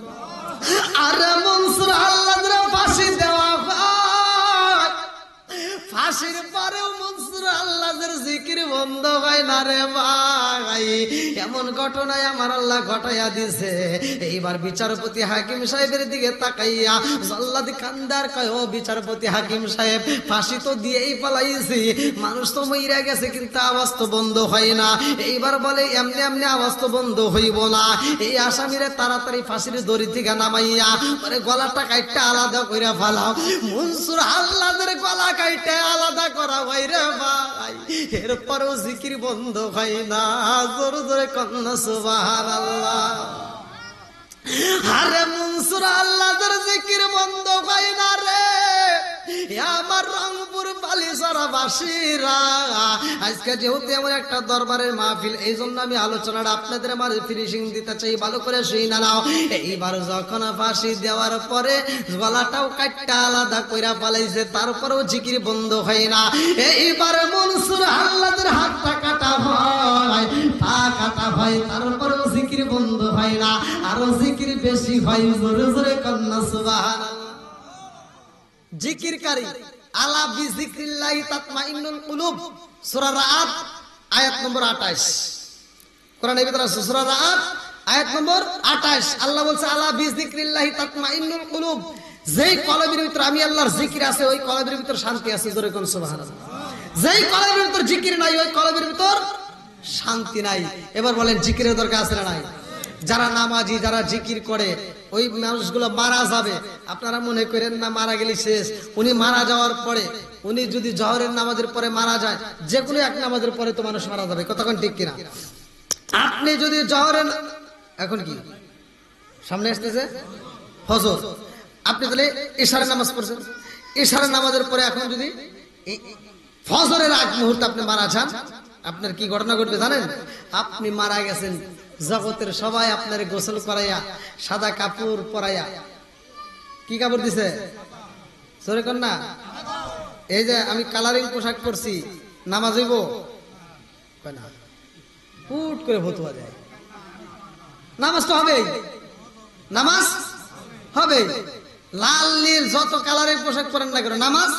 আরে মনসুর আল্লাহ ফাঁসি দেওয়া হয়। ফাঁসির পরেও মনসুর আল্লাহর জিকির জিকির বন্ধ হয় না রে ভাই। এমন ঘটনায় আমার আল্লাহ ঘটাইয়া দিছে। এইবার বিচারপতি হাকিম সাহেবের দিকে তাকাইয়া জল্লাদ কান্দার কয়, ও বিচারপতি হাকিম সাহেব, ফাঁসি তো দিয়েই পালাইছি, মানুষ তো মইরা গেছে কিন্তু আওয়াজ তো বন্ধ হয় না। এইবার বলে এমনি এমনি আওয়াজ তো বন্ধ হইব না, এই আসামিরে তাড়াতাড়ি ফাঁসির দড়ি থেকে নামাইয়া পরে গলাটা কাইটটা আলাদা কইরা ফালাও। মনসুর আল্লাহদের গলা কাইটে আলাদা করা হয় রে ভাই, এরপরেও জিকির বন্ধ হয় না। জোরে জোরে কন্যা সুবহানাল্লাহ। আরে মনসুর আল্লাহদের জিকির বন্ধ হয় না রে আমার রংপুর বালিছড়া বাসীরা। আজকে যেহেতু এমন একটা দরবারের মাহফিল, এই জন্য আমি আলোচনাটা আপনাদের মাঝে ফিনিশিং দিতে চাই, ভালো করে শুই না নাও। এইবার যখন ফাঁসি দেওয়ার পরে গলাটাও কাটটা আলাদা কইরা পালাইছে, তারপরেও জিকির বন্ধ হয় না। এইবার মনসুর আল্লাহদের হাতটা কাটা হয়, পা কাটা হয়, তারপরেও জিকির বন্ধ হয় না, আরো জিকির বেশি হয়। জোরে জোরে কন্যা সুবহানাল্লাহ। জিকিরকারী আলা বিজিক্রিল্লাহি তাতমাইন্নুল কুলুব, সূরা রাআদ আয়াত নম্বর 28। কোরআনের ভিতরে আছে সূরা রাআদ আয়াত নম্বর 28। আল্লাহ বলছে আলা বিজিক্রিল্লাহি তাতমাইন্নুল কুলুব, যেই কলবের ভিতরে আমি আল্লাহর জিকির আছে ওই কলবের ভিতর শান্তি আছে। জোরে কোন সুবহানাল্লাহ। যেই কলবের ভিতর জিকির নাই ওই কলবের ভিতর শান্তি নাই। এবার বলেন জিকিরের দরকার আছে না নাই? যারা নামাজি, যারা জিকির করে, ওই মানুষগুলো মারা যাবে, আপনারা মনে করেন না মারা গেলে শেষ। উনি মারা যাওয়ার পরে, উনি যদি জহরের নামাজের পরে মারা যায়, যে কোনো এক নামাজের পরে তো মানুষ মারা যাবে, কতক্ষণ ঠিক কিনা? আপনি যদি জহরের, এখন কি সামনে আসতেছে ফজর, আপনি তাহলে ইশারের নামাজ পড়ছেন, ইশারের নামাজের পরে এখন যদি ফজরের আগ মুহূর্তে আপনি মারা যান, আপনার কি ঘটনা ঘটবে জানেন? আপনি মারা গেছেন, জগতের সবাই আপনার গোসল করাইয়া সাদা কাপড় পরাইয়া, কি কাপড় দিছে? সরে কর না, এই যে আমি কালারিং পোশাক পরছি, নামাজ হইব না, হুট করে ফতুয়া দেয়। নামাজ তো হবেই, নামাজ হবে, লাল নীল যত কালারের পোশাক পরেন না কেন নামাজ।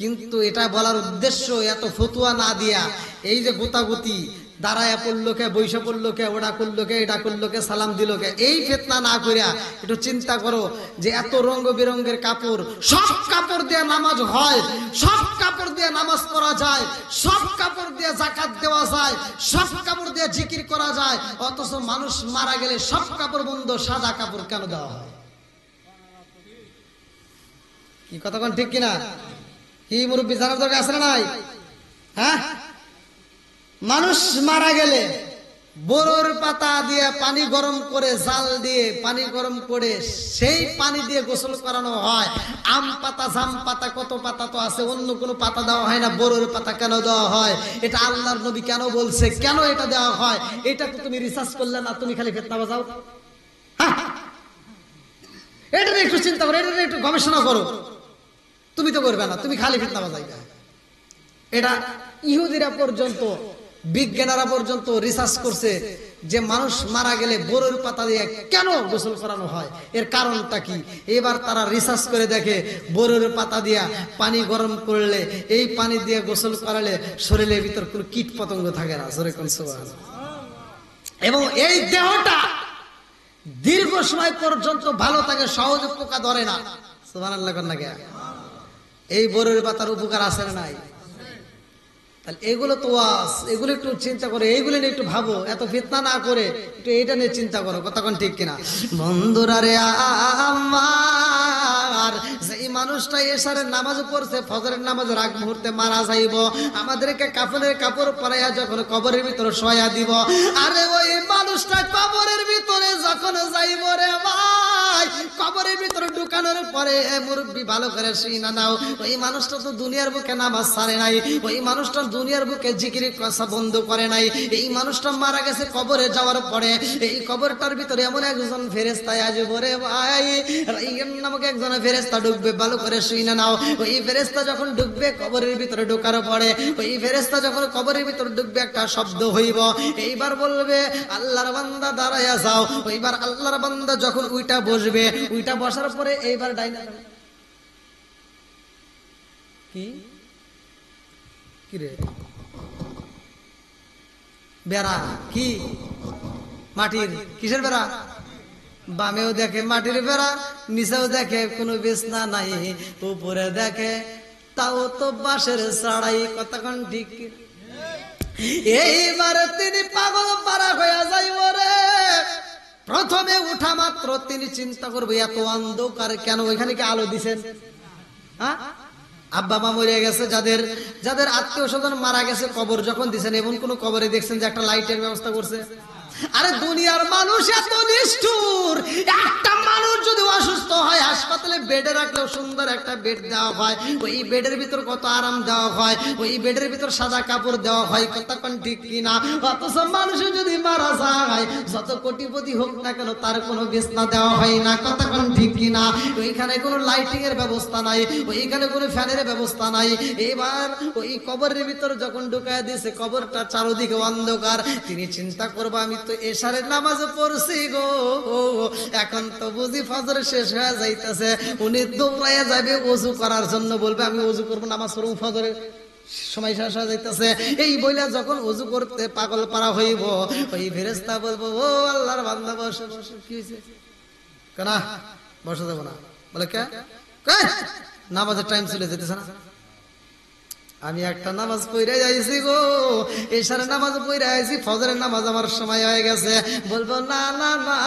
কিন্তু এটা বলার উদ্দেশ্য এত ফতুয়া না দিয়া, এই যে গোতাগুতি, দাঁড়ায় পড়লো কে, বৈশা পড়লো কে, ওটা করলো কে, এটা করলো কে, সালাম দিল কে, এই ফেতনা না করিয়া একটু চিন্তা করো যে এত রঙ বেরঙ্গের কাপড়, সব কাপড় দিয়ে নামাজ হয়, সব কাপড় দিয়ে নামাজ পড়া যায়, সব কাপড় দিয়ে যাকাত দেওয়া যায়, সব কাপড় দিয়ে জিকির করা যায়, অথচ মানুষ মারা গেলে সব কাপড় বন্ধ, সাদা কাপড় কেন দেওয়া হয়? কি কতক্ষণ ঠিক কিনা? কি মুরব্বী জানার দরকার আছে না নাই? হ্যাঁ, মানুষ মারা গেলে বড়র পাতা দিয়ে পানি গরম করে, জাল দিয়ে পানি গরম করে সেই পানি দিয়ে গোসল করানো হয়। আম পাতা, জাম পাতা, কত পাতা তো আছে, অন্য কোনো পাতা দেওয়া হয় না, বড়র পাতা কেন দেওয়া হয়? এটা আল্লাহর নবী কেন বলছে, কেন এটা দেওয়া হয়? এটা তো তুমি রিসার্চ করলে না, তুমি খালি ফিতনা বাজাও। এটা নিয়ে একটু চিন্তা করো, এটা নিয়ে একটু গবেষণা করো। তুমি তো করবে না, তুমি খালি ফিতনা বাজাই। এটা ইহুদিরা পর্যন্ত, বিজ্ঞানীরা পর্যন্ত রিসার্চ করছে যে মানুষ মারা গেলে বড়র পাতা দিয়ে কেন গোসল করানো হয়, এর কারণটা কি। এবার তারা রিসার্চ করে দেখে বড়র পাতা দিয়া পানি গরম করলে, এই পানি দিয়ে গোসল করালে শরীরের ভিতর কোনো কীট পতঙ্গ থাকে না। জোরে কোন সুবহানাল্লাহ। এবং এই দেহটা দীর্ঘ সময় পর্যন্ত ভালো থাকে, সহজে পোকা ধরে না। সুবহানাল্লাহ কন্যা কে? এই বড়র পাতার উপকার আছে না নাই? তাহলে এগুলো তো এগুলো একটু চিন্তা করে, এইগুলো নিয়ে একটু ভাবো, এত ফিতনা না করে একটু এইটা নিয়ে চিন্তা করো, কতক্ষণ ঠিক কিনা? বন্ধুরা রে আমার, এই মানুষটা এশারের নামাজ পড়ছে, ফজরের নামাজের আগ মুহূর্তে মারা যাইব, আমাদেরকে কাফনের কাপড় পরাইয়া যখন কবরের ভিতরে শোয়া দিব, আরে ওই মানুষটা কবরের ভিতরে যখন যাইব রে ভাই, কবরের ভিতরে ঢুকানোর পরে মুরব্বী ভালো করে শুনা নাও, ওই মানুষটা তো দুনিয়ার বুকে নামাজ ছাড়ে নাই, ওই মানুষটা দুনিয়ার বুকে জিকির কথা বন্ধ করে নাই। এই মানুষটা মারা গেছে, কবরে যাওয়ার পরে এই কবরটার ভিতরে এমন একজন ফেরেশতা আসবে রে ভাই, রাইয়ান নামক একজন ফেরেশতা ঢুকবে, ভালো করে শুনা নাও। ওই ফেরেশতা যখন ঢুকবে কবরের ভিতরে, ঢোকার পরে ওই ফেরেশতা যখন কবরের ভিতরে ঢুকবে, একটা শব্দ হইব, এইবার বলবে আল্লাহর বান্দা দাঁড়ায়া যাও। ওইবার আল্লাহর বান্দা যখন উইটা বসবে, উইটা বসার পরে এইবার ডাইনা কি কি রে বেড়া কি মাটির, কিসের বেড়া? বামেও দেখে মাটির বেড়া, নিচেও দেখে কোনো বিছনা নাই, উপরে দেখে তাও তো বাঁশের ছাড়াই। কতক্ষণ ঠিক? এইবারে তিনি পাগল পারা হয়ে যাইব রে। প্রথমে উঠা মাত্র তিনি চিন্তা করবে এত অন্ধকার কেন, ওইখানে কি আলো দিছেন? হ্যাঁ, আব্বা মা মরে গেছে, যাদের যাদের আত্মীয় স্বজন মারা গেছে, কবর যখন দিচ্ছেন এমন কোন কবরে দেখছেন যে একটা লাইটের ব্যবস্থা করছে? আরে দুনিয়ার মানুষ এত নিষ্ঠুর, একটা মানুষ যদি অসুস্থ হয় হাসপাতালে বেডে রাখলেও সুন্দর একটা বেড দেওয়া হয়, ওই বেডের ভিতর কত আরাম দেওয়া হয়, ওই বেডের ভিতর সাদা কাপড় দেওয়া হয়। কতক্ষণ ঠিক কিনা? অথচ মানুষ যদি মারা যায়, যত কোটিপতি হোক না কেন, তার কোনো বিছনা দেওয়া হয় না। কতক্ষণ ঠিক কিনা? ওইখানে কোনো লাইটিং এর ব্যবস্থা নাই, ওইখানে কোনো ফ্যানের ব্যবস্থা নাই। এবার ওই কবরের ভিতর যখন ঢুকায় দিয়েছে, কবরটা চারদিকে অন্ধকার। তিনি চিন্তা করবো আমি তো এশারের নামাজ পড়ছি গো, এখন তো বুঝি ফজর শেষ হয়ে যাইতেছে। উনি দৌড়াইয়া যাবে ওযু করার জন্য, বলবে আমি ওযু করবো, নামাজ পড়বো, ফজরের সময় শেষ হয়ে যাইতেছে। এই বইলা যখন ওযু করতে পাগল পারা হইব, ওই ফেরেশতা বলবো ও আল্লাহর বান্দা বসে বসে। কি হয়েছে? কেনা বসে যাবো না? বলে কে? নামাজের টাইম চলে যেতেছে না? আমি একটা নামাজ পড়ে যাইছি গো, এশারের নামাজ পড়ে আইছি, ফজরের নামাজ আমার সময় হয়ে গেছে। বলবো না না না,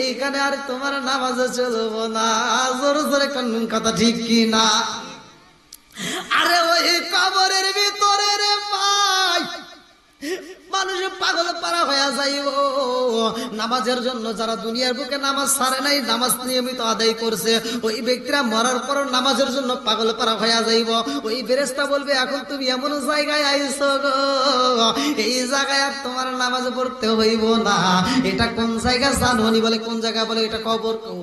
এইখানে আর তোমার নামাজ চলবো না। জোর জোরে কোন কথা ঠিক কি না? আরে ওই কবরের ভিতরে রে ভাই মানুষ পাগল পারা হয়ে যাইব। নামাজের জন্য যারা দুনিয়ার বুকে নামাজ ছাড়ে নাই, নামাজ নিয়মিত আদায় করছে, ওই ব্যক্তিরা মরার পর নামাজের জন্য পাগল পারা হয়ে যাইব। ওই ফেরেশতা বলবে এখন তুমি এমন জায়গায় আইছো গো, এই জায়গায় আর তোমার নামাজ পড়তে হইব না। এটা কোন জায়গা জানো? বলে কোন জায়গা? বলে এটা কবর। ও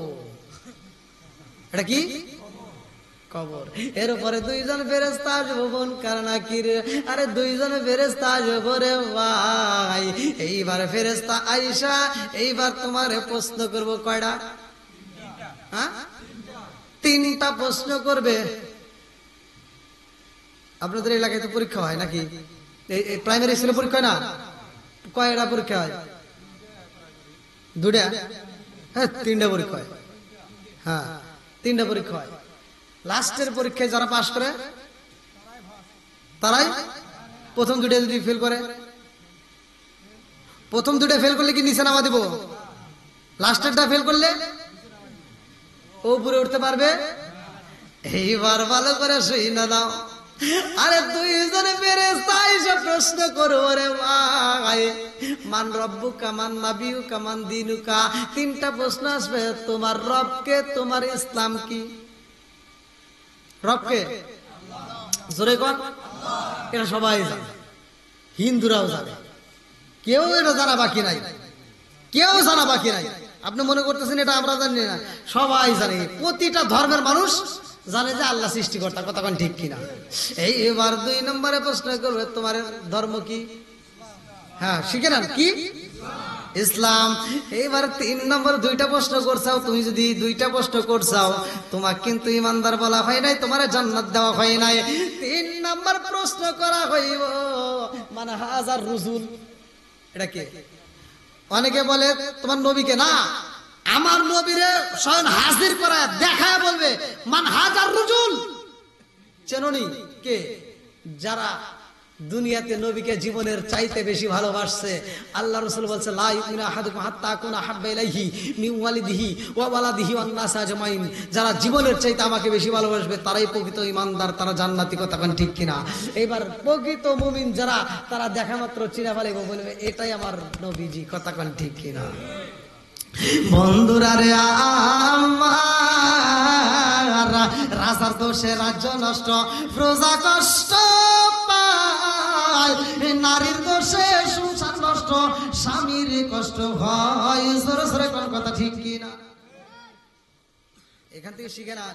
এটা কি? কবর। এর উপরে দুইজন ফেরেশতা আসবো, বোন কারণা কি রে? আরে দুইজন ফেরেশতা আসবো রে ভাই। এইবার ফেরেশতা আইসা এইবার তোমারে প্রশ্ন করব কয়টা? হ্যাঁ, তিনটা প্রশ্ন করবে। আপনাদের এলাকায় তো পরীক্ষা হয় নাকি? এই প্রাইমারি স্কুলে পরীক্ষা হয় না? কয়টা পরীক্ষা হয়? দুটা? হ্যাঁ, তিনটা পরীক্ষা হয়। হ্যাঁ, তিনটা পরীক্ষা হয়। লাস্টের পরীক্ষায় যারা পাশ করে তারাই প্রথম দুটো যদি ফেল করে, প্রথম দুটো ফেল করলে কি নিচে নামা দিব? লাস্টেরটা ফেল করলে ও উপরে উঠতে পারবে। এইবার ভালো করে শুই না দাও। আরে দুইজনে ফেরেশতা এসে প্রশ্ন করবো রে ভাই, মান রব্বুকা, মান নাবিয়ুকা, মান দীনুকা। তিনটা প্রশ্ন আসবে, তোমার রবকে, তোমার ইসলাম কি? রবকে জোরে কোন? এটা সবাই জানে, হিন্দুরাও জানে, কেউ এটা জানা বাকি নাই, কেউ জানা বাকি নাই। আপনি মনে করতেছেন এটা আমরা জানি না? সবাই জানে, প্রতিটা ধর্মের মানুষ জানে যে আল্লাহ সৃষ্টিকর্তা। কতক্ষণ ঠিক কিনা? এই এবার 2 নম্বরে প্রশ্ন করবে তোমার ধর্ম কি? হ্যাঁ, শিখে নেন কি? ইসলাম। এইবার 3 নম্বর 2টা প্রশ্ন করছাও। তুমি যদি 2টা প্রশ্ন করছাও, তোমাকে কিন্তু ইমানদার বলা হয় নাই, তোমার জান্নাত দেওয়া হয় নাই। 3 নম্বর প্রশ্ন করা হইব মানে হাজার রুজুল। এটা কে? অনেকে বলে তোমার নবীকে না, আমার নবীরে স্বয়ং হাজির করা দেখায় বলবে মান হাজার রুজুল। চেননি কে? যারা দুনিয়াতে নবীকে জীবনের চাইতে বেশি ভালোবাসছে। আল্লাহ রাসূল বলছে লা ইউমিনু আহাদুকুম হাত্তা আকুনা হাব্বা ইলাইহি মিন ওয়ালিদিহি ওয়া ওয়ালাদিহি ওয়ান নাস আজমাইন। যারা জীবনের চাইতে আমাকে বেশি ভালোবাসবে তারাই প্রকৃত ঈমানদার, তারা জান্নাতি। কথা কোন ঠিক কিনা? এবার প্রকৃত মুমিন যারা, তারা দেখা মাত্র চিনা ফেলবে, বলবে এটাই আমার নবীজি। কথা কোন ঠিক কিনা? বন্ধুরা রে আমার, রাজার দোষে রাজ্য নষ্ট, প্রজা কষ্ট পায়, নারীর দোষে সংসার নষ্ট, স্বামীর কষ্ট হয়। সরে সরে কোন কথা ঠিক কি না? এখান থেকে শিখে না।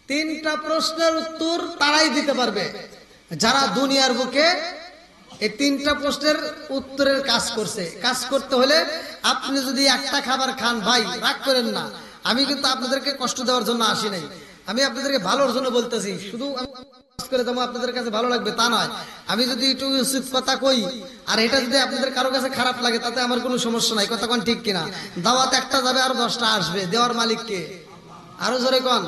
3টা প্রশ্নের উত্তর তারাই দিতে পারবে যারা দুনিয়ার বুকে এই 3টা প্রশ্নের উত্তরের কাজ করছে। কাজ করতে হলে আপনি যদি একটা খাবার খান, ভাই রাগ করেন না, আমি কিন্তু আপনাদেরকে কষ্ট দেওয়ার জন্য আসি নাই। আমি আপনাদেরকে ভালোর জন্য বলতেছি, শুধু করে দেবো আপনাদের কাছে ভালো লাগবে তা নয়। আমি যদি একটু উচিত কথা কই আর এটা যদি আপনাদের কারো কাছে খারাপ লাগে তাতে আমার কোনো সমস্যা নাই, কথা কোন ঠিক কিনা? দাওয়াত একটা যাবে আর 10টা আসবে, দেওয়ার মালিক কে? আরো জোরে কোন।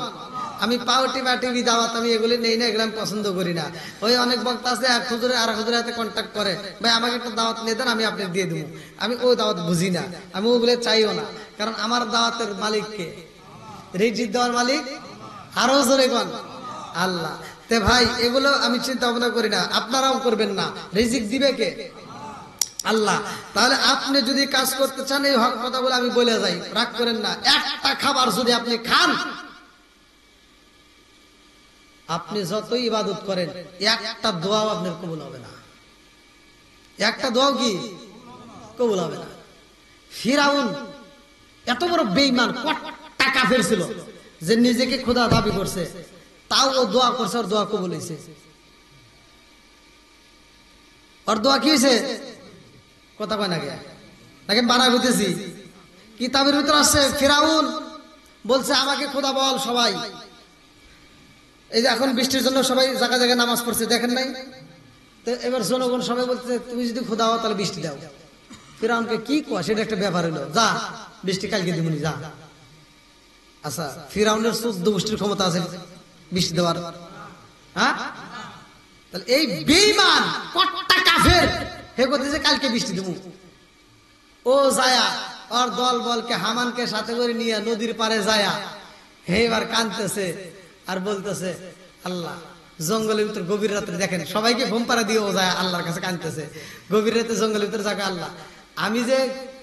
আমি পাউটি বাটি দাওয়াত আমি এগুলি নেই না, এগুলো আমি পছন্দ করি না। ওই অনেক বক্তা আছে এক হুজুরে আর হুজুরের হাতে কন্ট্যাক্ট করে, ভাই আমাকে একটা দাওয়াত নিয়ে দেন আমি আপনাকে দিয়ে দেবো। আমি ওই দাওয়াত বুঝি না, আমি ওগুলো চাইও না, কারণ আমার দাওয়াতের মালিক কে? রিজিক দেওয়ার মালিক আরো জোরে কোন আল্লাহ। তে ভাই এগুলো আমি চিন্তা ভাবনা করি না, আপনারাও করবেন না। রিজিক দিবে কে? আল্লাহ। তাহলে আপনি যদি কাজ করতে চান, এই হক কথাগুলো আমি বলে যাই, রাগ করেন না। একটা খাবার যদি আপনি খান, আপনি যতই ইবাদত করেন একটা দোয়াও আপনার কবুল হবে না, একটা দোয়াও কি কবুল হবে না। ফিরাউন এত বড় বেঈমান, কট্টা কাফের ছিল যে নিজেকে খোদা দাবি করছে, তাও ও দোয়া করছে, ওর দোয়া কবুল হয়েছে। ওর দোয়া কি হয়েছে? কথা কয় নাকি নাকি বানা হইতেছি? কিতাবের ভিতর আসছে ফিরাউন বলছে আমাকে খোদা বল সবাই। এই যে এখন বৃষ্টির জন্য সবাই জায়গায় জায়গায় নামাজ পড়ছে, দেখেন নাই? তো এবার জনগণ সবাই বলছে তুমি যদি খোদা হও তাহলে বৃষ্টি দাও। ফিরাউনকে কি কয় সেটা একটা ব্যাপার হলো, যা বৃষ্টি কালকে দিবনি যা। আচ্ছা, ফিরাউনের 14 গোষ্ঠীর ক্ষমতা আছে বৃষ্টি দেওয়ার? হ্যাঁ, তাহলে এই বেঈমান কট্টা কাফের হে করতেছে কালকে বৃষ্টি দেবো। ও যায়া আর দল বলকে হামানকে সাথে করে নিয়ে নদীর পারে যায়া হে এবার কাঁদতেছে আর বলতেছে আল্লাহ, জঙ্গলের ভিতর গভীর রাত্রে দেখেন সবাইকে ঘুম পাড়া দিয়ে ও যায় আল্লাহর কাছে কাঁদতেছে গভীর রাতে জঙ্গলের ভিতরে জায়গা। আল্লাহ, আমি যে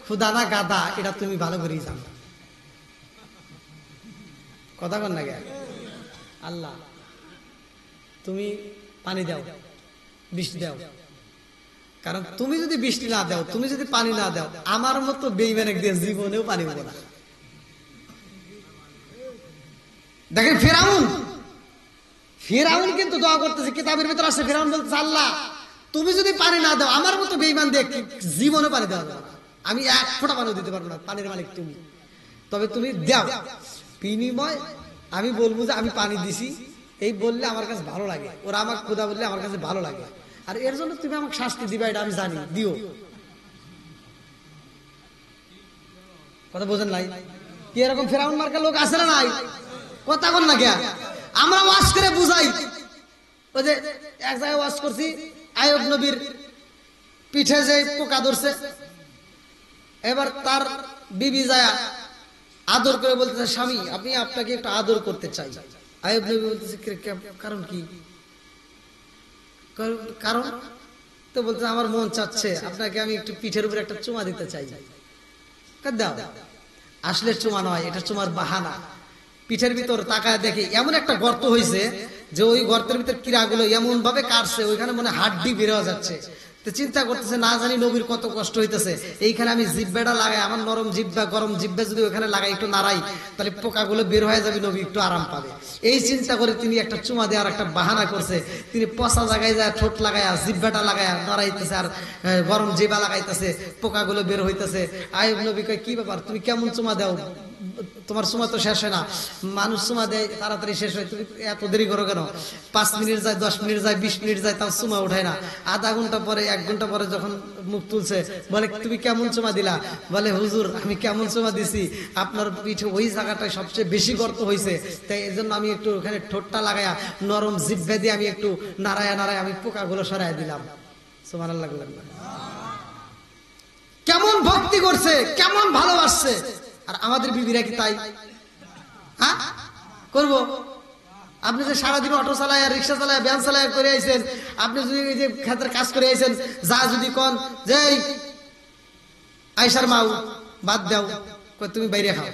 খুদা না গাদা এটা তুমি ভালো করেই জানো, কথা কন না গে। আল্লাহ তুমি পানি দাও, বৃষ্টি দাও, কারণ তুমি যদি বৃষ্টি না দাও, তুমি যদি পানি না দাও, আমার মতো বেঈমান দিয়ে জীবনেও পানি পাবো না। দেখেন ফিরাউন কিন্তু দোয়া করতেছে, কিতাবের ভিতর আছে ফিরাউন বলতেছে আল্লাহ তুমি যদি পানি না দাও, আমার মতো বেঈমান দিয়ে জীবনে পানি দেওয়া যাবে না, আমি এক ফোঁটা পানি দিতে পারবো না, পানির মালিক তুমি, তবে তুমি দাও, বিনিময় আমি বলবো যে আমি পানি দিছি, এই বললে আমার কাছে ভালো লাগে, ওরা আমাকে খোদা বললে আমার কাছে ভালো লাগে, আর এর জন্য তুমি আমাকে শাস্তি দিবা এটা আমি জানি, দিও। কথা বোঝেন নাই? কি এরকম ফিরাউন মার্কা লোক আছে না নাই? কথা কন না কে? আমরা ওয়াজ করে বুঝাই। ওই যে এক জায়গায় ওয়াজ করছি, আইয়ুব নবীর পিঠে যে পোকা ধরছে, এবার তার বিবি যায় আদর করে বলতেছে স্বামী আপনি আপনাকে একটু আদর করতে চাই। আইয়ুব নবী বলতেছে কারণ কি? কারণ তো বলতে আমার মন চাচ্ছে আপনাকে আমি একটু পিঠের উপর একটা চুমা দিতে চাই। দাও। আসলে চুমা নয়, এটা চুমার বাহানা। পিঠের ভিতর তাকায় দেখে এমন একটা গর্ত হয়েছে যে ওই গর্তের ভিতর কিরাগুলো এমন ভাবে কাটছে ওইখানে মনে হাড্ডি বেরোয়া যাচ্ছে। তো চিন্তা করতেছে না জানি নবীর কত কষ্ট হইতেছে, এইখানে আমি জিব্বাটা লাগাই, আমার নরম জিব্বা গরম জিব্বা যদি ওখানে লাগাই একটু নাড়াই তাহলে পোকাগুলো বের হয়ে যাবে, নবী একটু আরাম পাবে। এই চিন্তা করে তিনি একটা চুমা দেওয়ার একটা বাহানা করছে, তিনি পচা জায়গায় যায় ঠোঁট লাগায়া জিব্বাটা লাগায়া নাড়াইতেছে আর গরম জিবা লাগাইতেছে, পোকাগুলো বের হইতেছে। আইয়ুব নবী কয় কি ব্যাপার তুমি কেমন চুমা দাও, তোমার চুমা তো শেষ হয় না, মানুষ চুমা দেয় তাড়াতাড়ি শেষ হয়, তুমি এত দেরি করো কেন? 5 মিনিট যায়, 10 মিনিট যায়, 20 মিনিট যায়, তাও চুমা উঠায় না। আধা ঘন্টা পরে 1 ঘন্টা পরে যখন মুখ তুলছে বলে তুমি কেমন চুমা দিলা? বলে হুজুর আমি কেমন চুমা দিছি, আপনার পিঠে ওই জায়গাটায় সবচেয়ে বেশি গর্ত হয়েছে, তাই এই জন্য আমি একটু ওখানে ঠোঁটটা লাগায়া নরম জিভ্ভা দিয়ে আমি একটু নাড়ায়া আমি পোকাগুলো সরাই দিলাম। সুবহানাল্লাহ। কেমন ভক্তি করছে, কেমন ভালোবাসছে। আর আমাদের বিবিরা কি তাই? হ্যাঁ করবো? আপনি যে সারাদিন অটো চালায় আর রিক্সা চালায় ভ্যান চালায় করে আইছেন, আপনি যদি এই যে ক্ষেতের কাজ করে আইছেন, যা যদি কন যে আইসার মাও বাদ দাও, তুমি বাইরে খাও,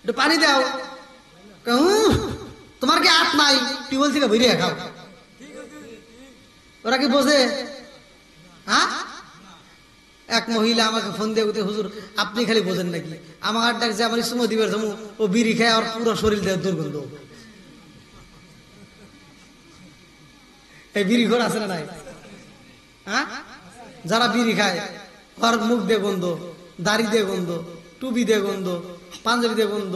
একটু পানি দাও, তোমার কি হাত নাই, টিউবওয়েল থেকে বেরিয়ে খাও। ওরা কি বোঝে? হ্যাঁ, এক মহিলা আমাকে ফোন দিয়ে বলতে হুজুর আপনি খালি বোঝেন নাকি, আমার ডাক যে আমার সুমো দিবের জমু ও বিড়ি খায় আর পুরো শরীর দেয় দুর্গন্ধ। এই বিড়ি ঘর আছে না নাই? হ্যাঁ, যারা বিড়ি খায় ওর মুখ দিয়ে গন্ধ, দাড়ি দিয়ে গন্ধ, টুপি দিয়ে গন্ধ, পাঞ্জাবি দিয়ে গন্ধ,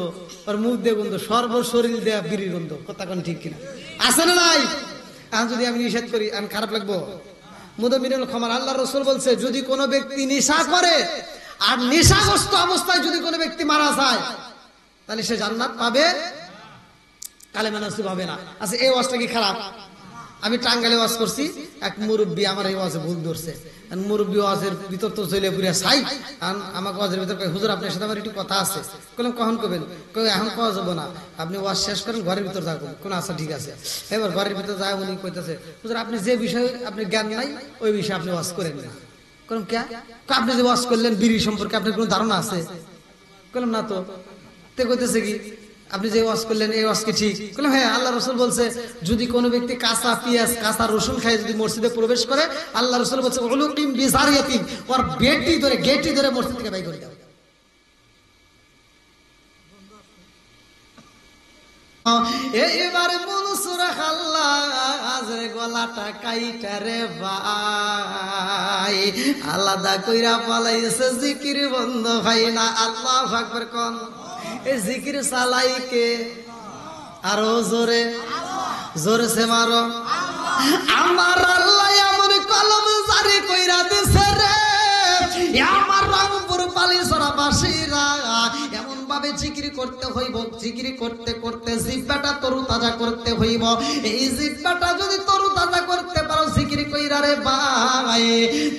আর মুখ দিয়ে গন্ধ, সর্বশরীর দেয়া বিড়ির গন্ধ। কথা কোন ঠিক কিনা? আছে না নাই? এখন যদি আমি নিষেধ করি আমি খারাপ লাগবো? মুদাম্মিরুল খামার আল্লাহ রাসূল বলছে যদি কোনো ব্যক্তি নেশা করে আর নেশাগ্রস্ত অবস্থায় যদি কোনো ব্যক্তি মারা যায় তাহলে সে জান্নাত পাবে, কালেমা নসিব হবে না। আচ্ছা এই ওয়াজটা কি খারাপ? আমি টাঙ্গাইলে ওয়াজ করছি, এক মুরব্বী আমার এই ওয়াজে ভুল ধরছে। মুরব্বী ওয়াজের ভিতর তো চলে পুরে সাই, আমাকে ওয়াজের ভিতর কয় হুজুর আপনার সাথে আমার একটু কথা আছে। বললাম কখন কবেন? এখন কওয়া যাবো না, আপনি ওয়াজ শেষ করেন ঘরের ভিতর থাকুন। কোন আচ্ছা ঠিক আছে। এবার ঘরের ভিতর যায় উনি কইতেছে হুজুর আপনি যে বিষয়ে আপনি জ্ঞান নাই ওই বিষয়ে আপনি ওয়াজ করেন না। বললাম কে? আপনি যে ওয়াজ করলেন বিড়ি সম্পর্কে আপনার কোনো ধারণা আছে? বললাম না তো। তে কইতেছে কি আপনি যে ওয়াজ করলেন এই ওয়াজ কি ঠিক? বললাম হ্যাঁ, আল্লাহ রাসূল বলছে যদি কোনো ব্যক্তি কাঁচা পেঁয়াজ কাঁচা রসুন খায় যদি মসজিদে প্রবেশ করে আল্লাহ রাসূল বলছে উলুকিম বিজারিয়াতিন, ওর গেটটি ধরে মসজিদ থেকে বাইর করে দাও। এইবার মনসুরা খাল্লাজের গলাটা কাইটা রে ভাই আলাদা কইরা পালাইছে, জিকির বন্ধ হয় না। আল্লাহু আকবার কোন। এই জিকির চালাই কে? আরো জোরে জোরে সে মারো। আমার আল্লাহ এমন কলম জারি কইরা দিছে রে, আমার রংপুর পালিছড়া বাসীরা এমন ভাবে জিকির করতে হইব, জিকির করতে করতে জিহ্বাটা তরুতাজা করতে হইব। এই জিহ্বাটা যদি তরুতাজা করতে পারো জিকির কইরা রে ভাই,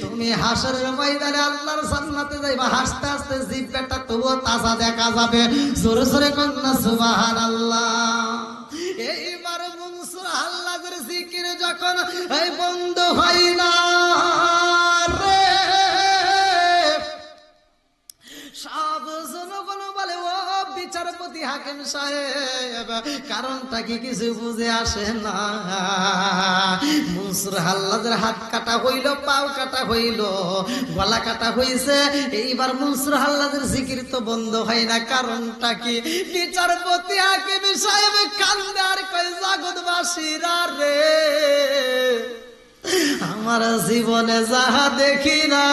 তুমি হাসরের ময়দানে আল্লাহর জান্নাতে যাইবা হাসতে হাসতে, জিহ্বাটা তবুও তাজা দেখা যাবে। জোরে জোরে কন্না সুবহানাল্লাহ। এইবার মনসুর আল্লাহর জিকির যখন এই বন্ধ হয় না রে, সব জনগণ বলে ও বিচারপতি হাকিম সাহেব কারণটা কি কিছু বুঝে আসে না। মনসুর হাল্লাদের হাত কাটা হইল, পাও কাটা হইল, গলা কাটা হইছে। এইবার মনসুর হাল্লাদের জিকির তো বন্ধ হয় না, কারণটা কি? বিচারপতি হাকিম সাহেব কান্দে আর কয় জগৎবাসীরা রে, আমার জীবনে যাহা দেখি না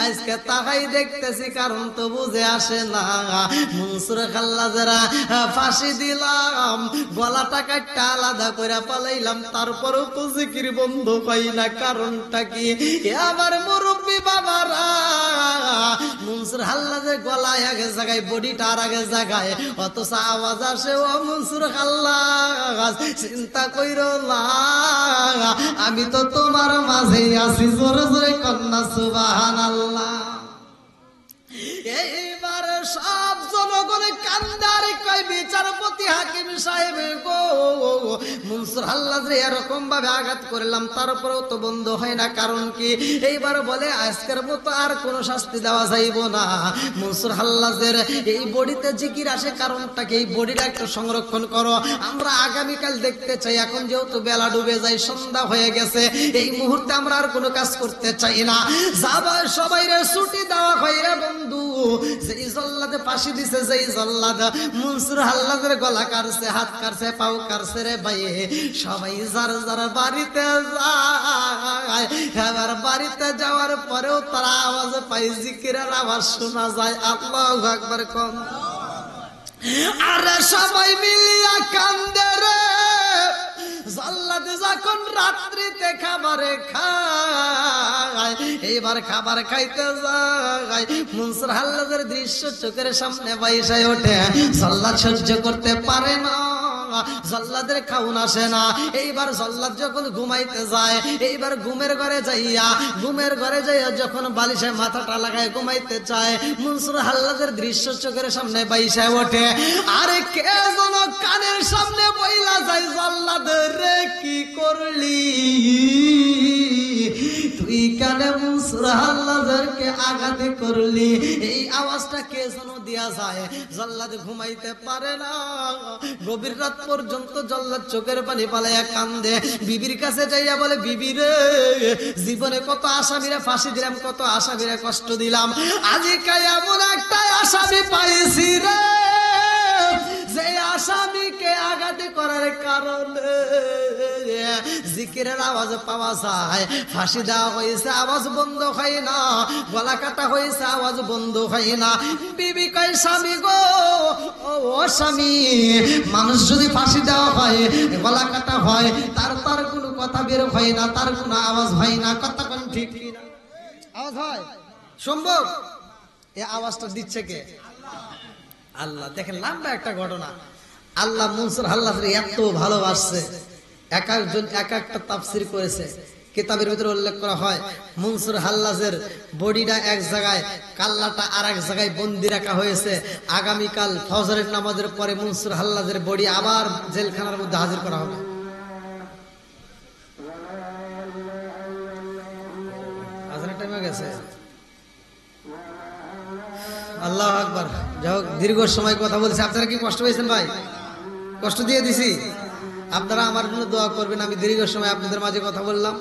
আজকে তাহাই দেখতেছি, কারণ তো বুঝে আসে না। মনসুর খাল্লাজেরা ফাঁসি দিলাম, গলাটা কাটটা আলাদা করে পালাইলাম, তারপরেও তো জিকির বন্ধ পাই না, কারণটা কি? আমার মুরব্বী বাবারা, মনসুর হাল্লাজের গলায় আগে জায়গায়, বডিটা আর আগে জায়গায়, অথচ আওয়াজ আসে ও মনসুর খাল্লাজ চিন্তা কইরো না, আমি তো তোমার মাঝে আছি। জোরে জোরে কন্যা সুবহানাল্লাহ। এইবার সব জনগণে কান্দারে কয় বিচারপতি হাকিম সাহেব গো, মনসুর হাল্লাজরে এরকম ভাবে আঘাত করলাম তারপরেও তো বন্ধ হয় না, কারণ কি? এইবার বলে আজকের মতো আর কোনো শাস্তি দেওয়া যাইব না। মনসুর হাল্লাজের এই বডিতে জিকির আসে, কারণটা কি? এই বডিটা একটু সংরক্ষণ করো, আমরা আগামীকাল দেখতে চাই। এখন যেহেতু বেলা ডুবে যায়, সন্ধ্যা হয়ে গেছে, এই মুহূর্তে আমরা আর কোনো কাজ করতে চাই না। যাবার সবাই ছুটি দেওয়া হয় রে বন্ধু। যেই জল্লাদে ফাঁসি দিছে, যেই জল্লাদ মনসুর হাল্লাদের গলা কাটছে, হাত কাটছে, পাও কাটছে রে ভাই, সবাই যার যার বাড়িতে যায়। এবার বাড়িতে যাওয়ার পরেও তারা আওয়াজ পাই, জিকিরের আওয়াজ শোনা যায়। আল্লাহু আকবার কোন। আরে সবাই মিলিয়া কান্দে রে, জল্লাদ যখন রাত্রিতে খাবারে খায়, এইবার খাবার খাইতে যায়, মনসুর হাল্লাদের দৃশ্য চোখের সামনে বাইসে ওঠে। জল্লাদ সহ্য করতে পারে না, জল্লাদের খাউন আসে না। এইবার জল্লাদ যখন ঘুমাইতে যায়, এইবার ঘুমের ঘরে যাইয়া যখন বালিশে মাথাটা লাগায় ঘুমাইতে চায়, মনসুর হাল্লাদের দৃশ্য চোখের সামনে বাইসে ওঠে। আরে কে যেন কানের সামনে বইলা যায়, জল্লাদ রে কি করলি তুই, কানে মনসুর হাল্লাদেরকে আঘাত করলি। এই আওয়াজটা কে যেন দিয়া যায়, জল্লাদ ঘুমাইতে পারে না। গভীর রাত পর্যন্ত জল্লাদ চোখের পানি পালাইয়া কান্দে। বিবির কাছে যাইয়া বলে, বিবি রে, জীবনে কত আসামিরা ফাঁসি দিলাম, কত আসামিরা কষ্ট দিলাম, আজকে এমন একটা আসামি পাইছি রে, যে আসামিকে আঘাত করার কারণে জিকিরের আওয়াজ পাওয়া যায়, ফাঁসি দেওয়া হয়েছে আওয়াজ বন্ধ হয় না, গলা কাটা হয়েছে আওয়াজ বন্ধ হয় না। বিবি কয় স্বামী গো, ও স্বামী, মানুষ যদি ফাঁসি দেওয়া হয়, গলা কাটা হয়, তার কোনো কথা বের হয় না, তার কোনো আওয়াজ হয় না, কথা কোন ঠিক কিনা? আওয়াজ হয় সম্ভব? এই আওয়াজটা দিচ্ছে কে? আল্লাহ। দেখেন লম্বা একটা ঘটনা। আল্লাহ মনসুর হাল্লাজের এত ভালোবাসছে, এক একজন এক একটা তাফসির করেছে। কিতাবের ভিতরে উল্লেখ করা হয় মনসুর হাল্লাজের বডিটা এক জায়গায়, কাল্লাটা আর এক জায়গায় বন্দি রাখা হয়েছে। আগামীকাল ফজরের নামাজের পরে মনসুর হাল্লাজের বডি আবার জেলখানার মধ্যে হাজির করা হবে। আজানের টাইম হয়ে গেছে। আল্লাহু আকবার। যাই হোক, দীর্ঘ সময় কথা বলছি, আপনারা কি কষ্ট পেয়েছেন ভাই? কষ্ট দিয়ে দিছি? আপনারা আমার জন্য দোয়া করবেন। আমি দীর্ঘ সময় আপনাদের মাঝে কথা বললাম,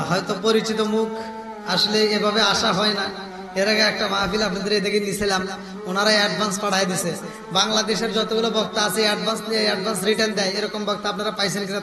হয়তো পরিচিত মুখ, আসলে এভাবে আসা হয় না। এর আগে একটা মাহফিল আপনাদের এদিকে নিয়েছিলাম, ওনারাই অ্যাডভান্স পাঠাই দিছে। বাংলাদেশের যতগুলো বক্তা আছে অ্যাডভান্স নিয়ে অ্যাডভান্স রিটার্ন দেয়, এরকম বক্তা আপনারা পাইছেন কিনা